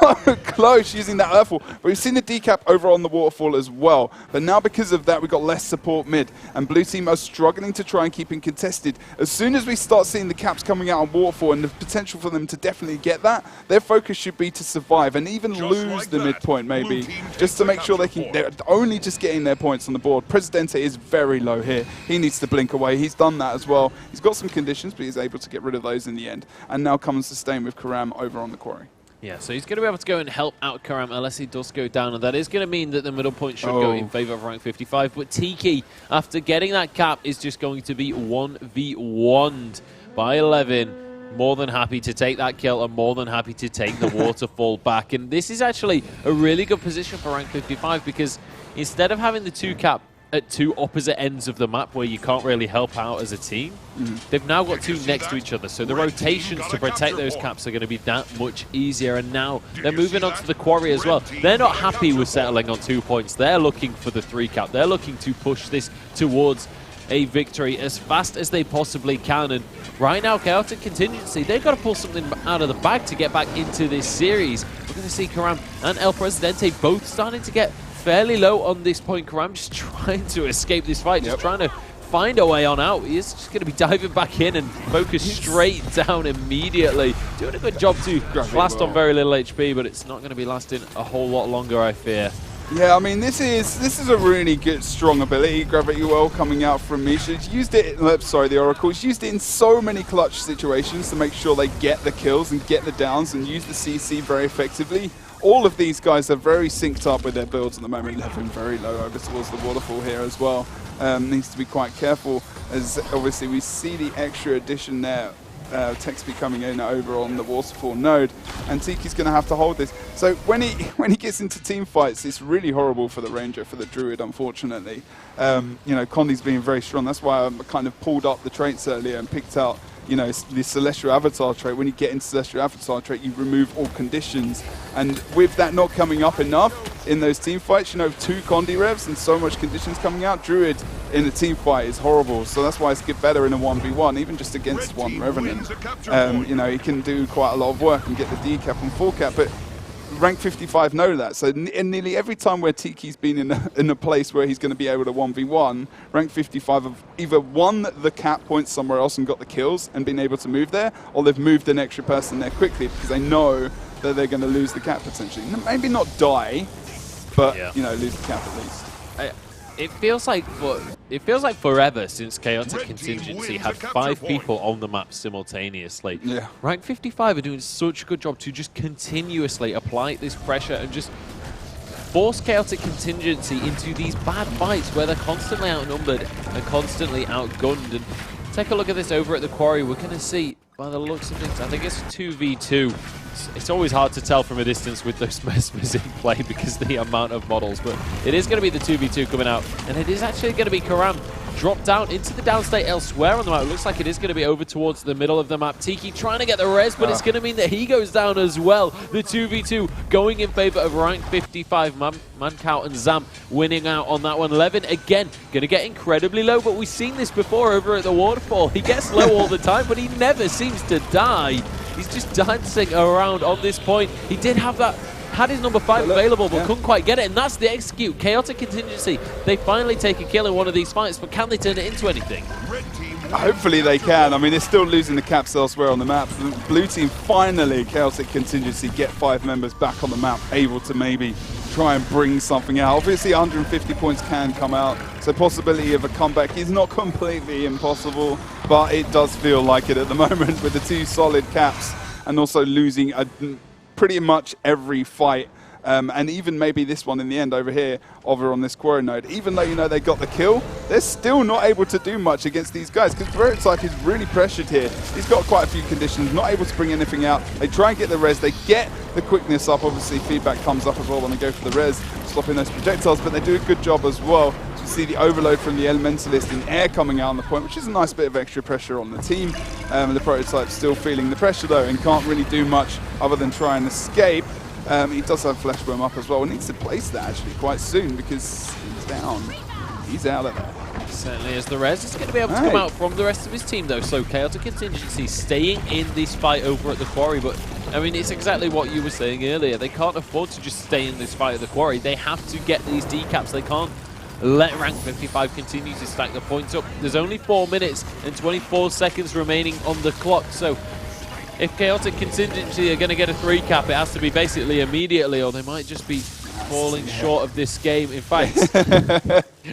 close using that Earthfall. But we've seen the decap over on the Waterfall as well. But now because of that, we've got less support mid. And Blue Team are struggling to try and keep him contested. As soon as we start seeing the caps coming out on Waterfall and the potential for them to definitely get that, their focus should be to survive and even lose the midpoint maybe, just to make sure they're only just getting their points on the board. Presidente is very low here. He needs to blink away. He's done that as well. He's got some conditions, but he's able to get rid of those in the end. And now comes sustain with Karam over on the Quarry. Yeah, so he's going to be able to go and help out Karam unless he does go down, and that is going to mean that the middle point should go in favor of rank 55. But Tiki, after getting that cap, is just going to be 1v1'd by 11. More than happy to take that kill and more than happy to take the Waterfall back. And this is actually a really good position for rank 55 because instead of having the 2 cap at 2 opposite ends of the map where you can't really help out as a team, they've now got 2 next to each other. So the rotations to protect those caps are going to be that much easier. And now they're moving on to the Quarry as well. They're not happy with settling on 2 points. They're looking for the 3 cap. They're looking to push this towards a victory as fast as they possibly can. And right now, Chaotic Contingency, they've got to pull something out of the bag to get back into this series. We're going to see Karam and El Presidente both starting to get fairly low on this point. Karam just trying to escape this fight, just trying to find a way on out. He is just going to be diving back in and focus straight down immediately. Doing a good job to last on very little HP, but it's not going to be lasting a whole lot longer, I fear. Yeah, I mean, this is a really good, strong ability. Gravity Well coming out from Misha. He's used it, the Oracle. He's used it in so many clutch situations to make sure they get the kills and get the downs and use the CC very effectively. All of these guys are very synced up with their builds at the moment, leveling very low over towards the waterfall here as well. Needs to be quite careful, as obviously we see the extra addition there. Text becoming in over on the waterfall node, and Tiki's going to have to hold this. So when he gets into team fights, it's really horrible for the Ranger, for the Druid, unfortunately. You know, Condi's being very strong. That's why I kind of pulled up the traits earlier and picked out, you know, the Celestial Avatar trait. When you get into Celestial Avatar trait, you remove all conditions. And with that not coming up enough in those team fights, you know, 2 Condi revs and so much conditions coming out, Druid in a team fight is horrible. So that's why it's get better in a 1v1, even just against one Revenant. You know, he can do quite a lot of work and get the decap and full cap, but rank 55 know that. So nearly every time where Tiki's been in a place where he's going to be able to 1v1, rank 55 have either won the cap points somewhere else and got the kills and been able to move there, or they've moved an extra person there quickly because they know that they're going to lose the cap potentially. Maybe not die, but you know, lose the cap at least. It feels like forever since Chaotic Contingency had 5 people on the map simultaneously. Yeah. Rank 55 are doing such a good job to just continuously apply this pressure and just force Chaotic Contingency into these bad fights where they're constantly outnumbered and constantly outgunned. And take a look at this over at the Quarry. We're going to see, by the looks of things, I think it's 2v2. It's always hard to tell from a distance with those Mesmers in play because of the amount of models, but it is going to be the 2v2 coming out, and it is actually going to be Karam dropped down into the downstate elsewhere on the map. It looks like it is going to be over towards the middle of the map. Tiki trying to get the res, but it's going to mean that he goes down as well. The 2v2 going in favor of rank 55. Mancow and Zam winning out on that one. Levin again going to get incredibly low, but we've seen this before over at the waterfall. He gets low all the time, but he never seems to die. He's just dancing around on this point. He did have that, had his number 5 available, but couldn't quite get it, and that's the execute. Chaotic Contingency, they finally take a kill in one of these fights, but can they turn it into anything? Hopefully they can. I mean, they're still losing the caps elsewhere on the map. The blue team finally, Chaotic Contingency, get 5 members back on the map, able to maybe try and bring something out. Obviously 150 points can come out, so possibility of a comeback is not completely impossible, but it does feel like it at the moment with the 2 solid caps and also losing pretty much every fight. And even maybe this one in the end over here, over on this Quarry node, even though you know they got the kill, they're still not able to do much against these guys because Veritike is really pressured here. He's got quite a few conditions, not able to bring anything out. They try and get the res, they get the quickness up, obviously feedback comes up as well when they go for the res, stopping those projectiles, but they do a good job as well. So you see the overload from the Elementalist in air coming out on the point, which is a nice bit of extra pressure on the team. The Prototype still feeling the pressure though and can't really do much other than try and escape. He does have Flesh Worm up as well. He needs to place that actually quite soon because he's down. He's out of there. Certainly is. The res is going to be able to come out from the rest of his team though. So Chaotic Contingency staying in this fight over at the Quarry. But I mean, it's exactly what you were saying earlier. They can't afford to just stay in this fight at the Quarry. They have to get these decaps. They can't let rank 55 continue to stack the points up. There's only 4 minutes and 24 seconds remaining on the clock. So if Chaotic Contingency are going to get a 3 cap, it has to be basically immediately, or they might just be falling short of this game. In fact,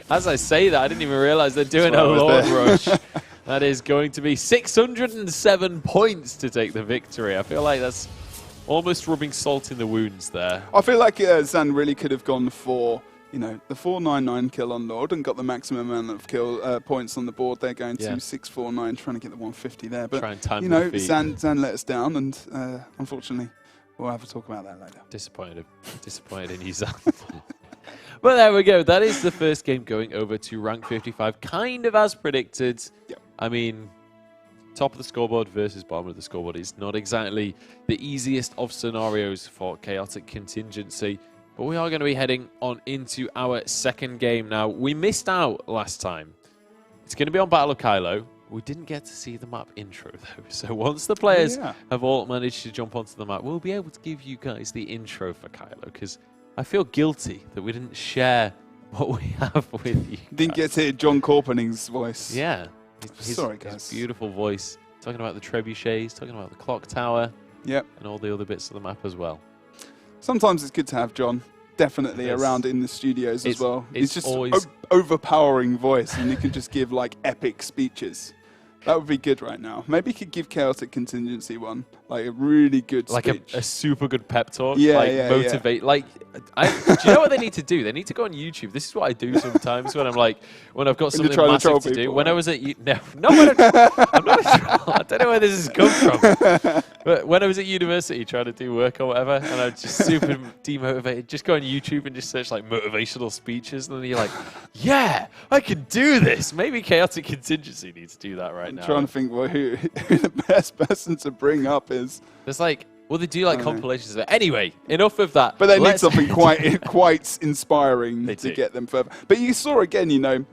as I say that, I didn't even realize they're doing a Lord Rush. That is going to be 607 points to take the victory. I feel like that's almost rubbing salt in the wounds there. I feel like Zan really could have gone for, you know, the 499 kill on Lord and got the maximum amount of kill points on the board. They're going to 649, trying to get the 150 there. But, try and time you know, Zan let us down, and unfortunately, we'll have to talk about that later. Disappointed in you, Zan. But there we go. That is the first game going over to rank 55, kind of as predicted. Yep. I mean, top of the scoreboard versus bottom of the scoreboard is not exactly the easiest of scenarios for Chaotic Contingency. But we are going to be heading on into our second game now. We missed out last time. It's going to be on Battle of Kylo. We didn't get to see the map intro, though. So once the players have all managed to jump onto the map, we'll be able to give you guys the intro for Kylo, because I feel guilty that we didn't share what we have with you. Didn't get to hear John Corpening's voice. Yeah. Sorry, guys. His beautiful voice. Talking about the trebuchets, talking about the clock tower. Yep. And all the other bits of the map as well. Sometimes it's good to have John definitely around in the studios as well. He's just always overpowering voice, and he can just give like epic speeches. That would be good right now. Maybe he could give Chaotic Contingency one, like a really good like speech. a super good pep talk. Yeah, like yeah, motivate. yeah. Like, do you know what they need to do? They need to go on YouTube. This is what I do sometimes when I'm like, when I've got something massive to do. When I was at I'm not a troll. I don't know where this has come from. But when I was at university trying to do work or whatever, and I was just super demotivated, just go on YouTube and just search like motivational speeches, and then you're like, yeah, I can do this. Maybe Chaotic Contingency needs to do that right now. I'm trying to think who the best person to bring up is. There's like, well, they do like compilations of it. Anyway, enough of that. But they need something quite inspiring to get them further. But you saw again, you know,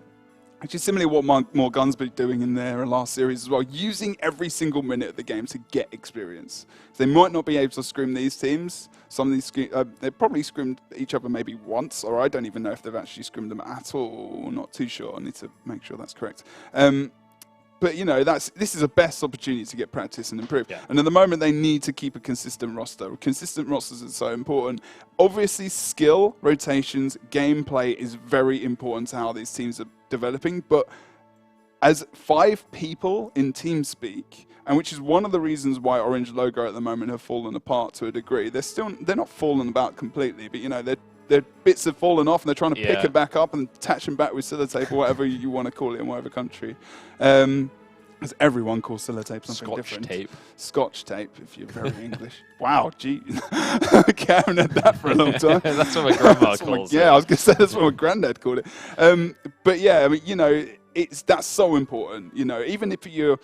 which is similarly what More Guns be doing in their last series as well, using every single minute of the game to get experience. So they might not be able to scrim these teams. Some of these, they probably scrimmed each other maybe once, or I don't even know if they've actually scrimmed them at all. Not too sure. I need to make sure that's correct. But you know, this is a best opportunity to get practice and improve. Yeah. And at the moment, they need to keep a consistent roster. Consistent rosters are so important. Obviously, skill, rotations, gameplay is very important to how these teams are developing. But as 5 people in TeamSpeak, and which is one of the reasons why Orange Logo at the moment have fallen apart to a degree. They're not fallen about completely, but you know, their bits have fallen off, and they're trying to pick it back up and attach them back with sellotape or whatever you want to call it in whatever country. As everyone calls sellotape something different. Scotch tape. Scotch tape, if you're very English. Wow, gee. Okay, I haven't had that for a long time. That's what my grandma calls it. Yeah, I was going to say that's what my granddad called it. But yeah, I mean, you know, that's so important. You know, even if you're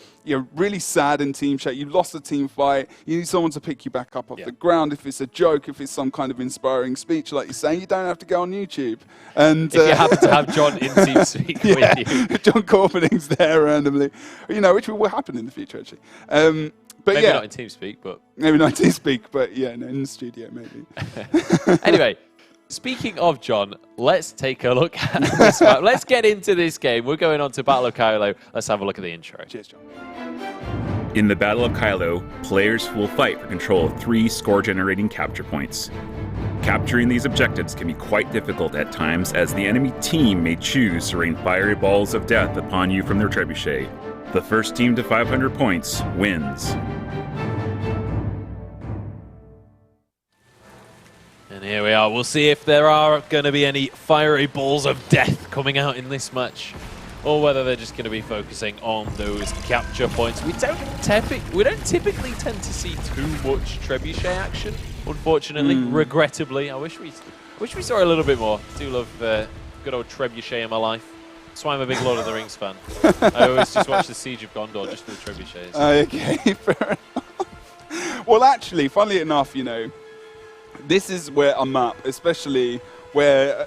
really sad in team chat, you lost a team fight, you need someone to pick you back up off the ground. If it's a joke, if it's some kind of inspiring speech, like you're saying, you don't have to go on YouTube. And if you happen to have John in TeamSpeak with you, John Corpening's there randomly, you know, which will happen in the future actually. But maybe yeah, not in TeamSpeak, but maybe not in TeamSpeak, but yeah, no, in the studio maybe. Anyway. Speaking of John, let's take a look at this map. Let's get into this game. We're going on to Battle of Kylo. Let's have a look at the intro. Cheers, John. In the Battle of Kylo, players will fight for control of 3 score-generating capture points. Capturing these objectives can be quite difficult at times, as the enemy team may choose to rain fiery balls of death upon you from their trebuchet. The first team to 500 points wins. And here we are. We'll see if there are going to be any fiery balls of death coming out in this match, or whether they're just going to be focusing on those capture points. We don't typically tend to see too much trebuchet action, unfortunately. Regrettably, I wish we saw a little bit more. I do love good old trebuchet in my life. That's why I'm a big Lord of the Rings fan. I always just watch the Siege of Gondor just for the trebuchets. Okay, fair enough. Well, actually, funnily enough, you know, this is where a map, especially where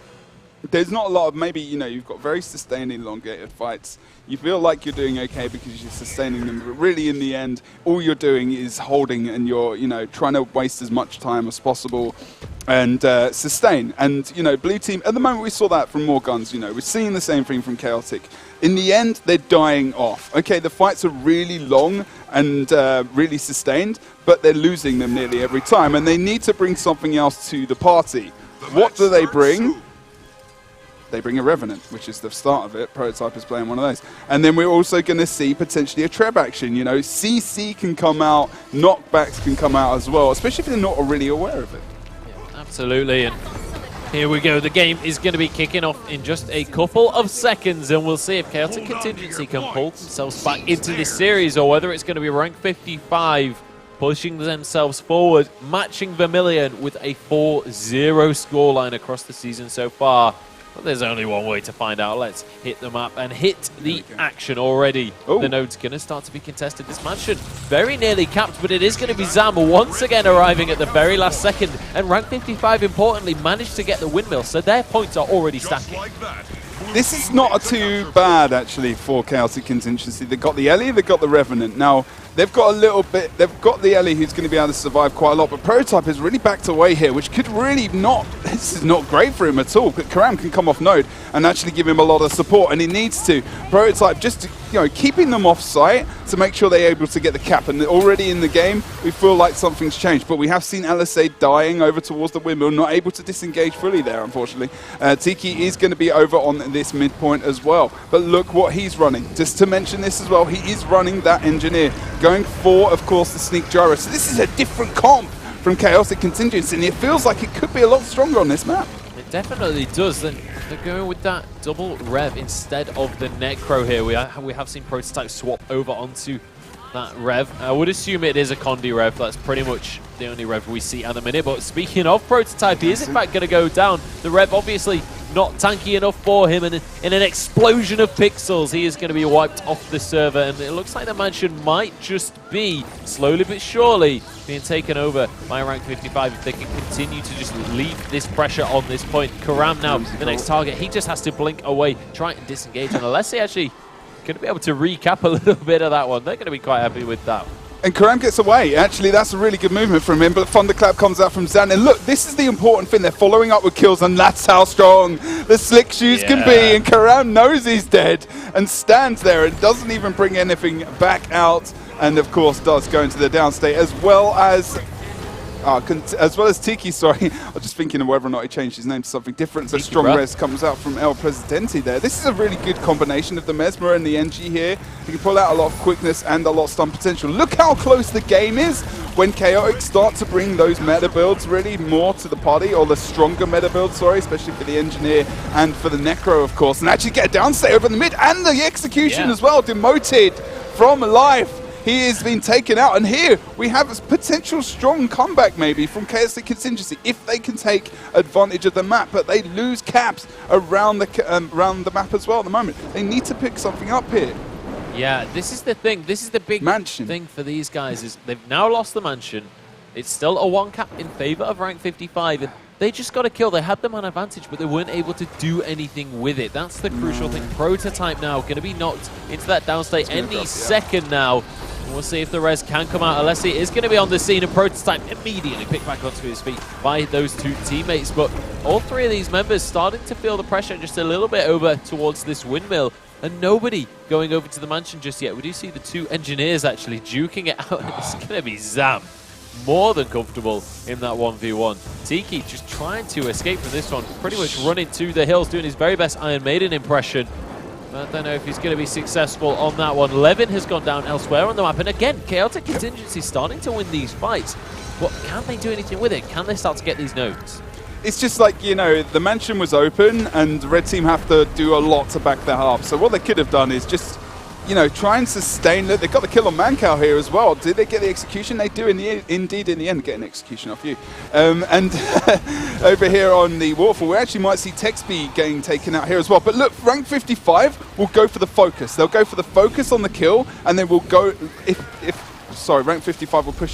there's not a lot of, maybe, you know, you've got very sustained elongated fights. You feel like you're doing okay because you're sustaining them, but really in the end, all you're doing is holding, and you're, you know, trying to waste as much time as possible and sustain. And, you know, blue team, at the moment we saw that from More Guns, you know, we're seeing the same thing from Chaotic. In the end, they're dying off. Okay, the fights are really long and really sustained, but they're losing them nearly every time, and they need to bring something else to the party. What do they bring? They bring a Revenant, which is the start of it. Prototype is playing one of those. And then we're also going to see potentially a Treb action. You know, CC can come out, knockbacks can come out as well, especially if they're not really aware of it. Yeah, absolutely. And here we go. The game is going to be kicking off in just a couple of seconds, and we'll see if Chaotic Contingency can pull themselves back into this series, or whether it's going to be rank 55 pushing themselves forward, matching Vermilion with a 4-0 scoreline across the season so far. But there's only one way to find out. Let's hit the map and hit the action already. Ooh. The node's going to start to be contested. This mansion very nearly capped, but it is going to be Zam once again arriving at the very last second. And rank 55, importantly, managed to get the windmill, so their points are already stacking. This is not too bad, actually, for Chaotic Contingency. They've got the Ellie, they've got the Revenant. Now, they've got a little bit, they've got the Ellie who's going to be able to survive quite a lot, but Prototype has really backed away here, which could really not, this is not great for him at all. Karam can come off node and actually give him a lot of support, and he needs to. Prototype just, keeping them off site to make sure they're able to get the cap, and already in the game, we feel like something's changed, but we have seen LSA dying over towards the windmill, not able to disengage fully there, unfortunately. Tiki is going to be over on this midpoint as well, but look what he's running. Just to mention this as well, he is running that engineer, going for, of course, the sneak gyro. So this is a different comp from Chaotic Contingency, and it feels like it could be a lot stronger on this map. It definitely does. They're going with that double rev instead of the Necro here. We have seen Prototype swap over onto that rev. I would assume it is a Condi rev. That's pretty much the only rev we see at the minute. But speaking of Prototype, he is in fact going to go down. The rev obviously not tanky enough for him, and in an explosion of pixels, he is going to be wiped off the server, and it looks like the mansion might just be, slowly but surely, being taken over by Rank 55 if they can continue to just leave this pressure on this point. Karam now, the next target, he just has to blink away, try and disengage, and unless he actually going to be able to recap a little bit of that one, they're going to be quite happy with that. And Karam gets away. Actually, that's a really good movement from him, but Thunderclap comes out from Zan. And look, this is the important thing. They're following up with kills, and that's how strong the Slick Shoes can be. And Karam knows he's dead and stands there and doesn't even bring anything back out. And, of course, does go into the downstate, as well as Tiki, sorry. I was just thinking of whether or not he changed his name to something different. So Strong Res comes out from El Presidente there. This is a really good combination of the Mesmer and the NG here. He can pull out a lot of quickness and a lot of stun potential. Look how close the game is when Chaotic start to bring those meta builds really more to the party, or the stronger meta builds, sorry, especially for the Engineer and for the Necro, of course, and actually get a downstate over in the mid, and the execution as well, demoted from life. He has been taken out, and here we have a potential strong comeback maybe from Chaotic Contingency if they can take advantage of the map, but they lose caps around the map as well at the moment. They need to pick something up here. Yeah, this is the thing. This is the big thing for these guys, is they've now lost the mansion. It's still a one cap in favor of Rank 55, and they just got a kill. They had them on advantage, but they weren't able to do anything with it. That's the crucial thing. Prototype now going to be knocked into that downstate any second now. We'll see if the res can come out. Alessi is going to be on the scene, and Prototype immediately picked back onto his feet by those two teammates. But all three of these members starting to feel the pressure just a little bit over towards this windmill, and nobody going over to the mansion just yet. We do see the two engineers actually duking it out. It's going to be Zam, more than comfortable in that 1v1. Tiki just trying to escape from this one, pretty much running to the hills, doing his very best Iron Maiden impression. I don't know if he's going to be successful on that one. Levin has gone down elsewhere on the map. And again, Chaotic Contingency starting to win these fights. But can they do anything with it? Can they start to get these nodes? It's just like, the mansion was open and Red Team have to do a lot to back that up. So what they could have done is just, try and sustain. Look, they got the kill on Mancow here as well. Did they get the execution? They do indeed in the end get an execution off you. And over here on the waterfall, we actually might see Texby getting taken out here as well. But look, Rank 55 will go for the focus. They'll go for the focus on the kill, and then we'll go, Rank 55 will push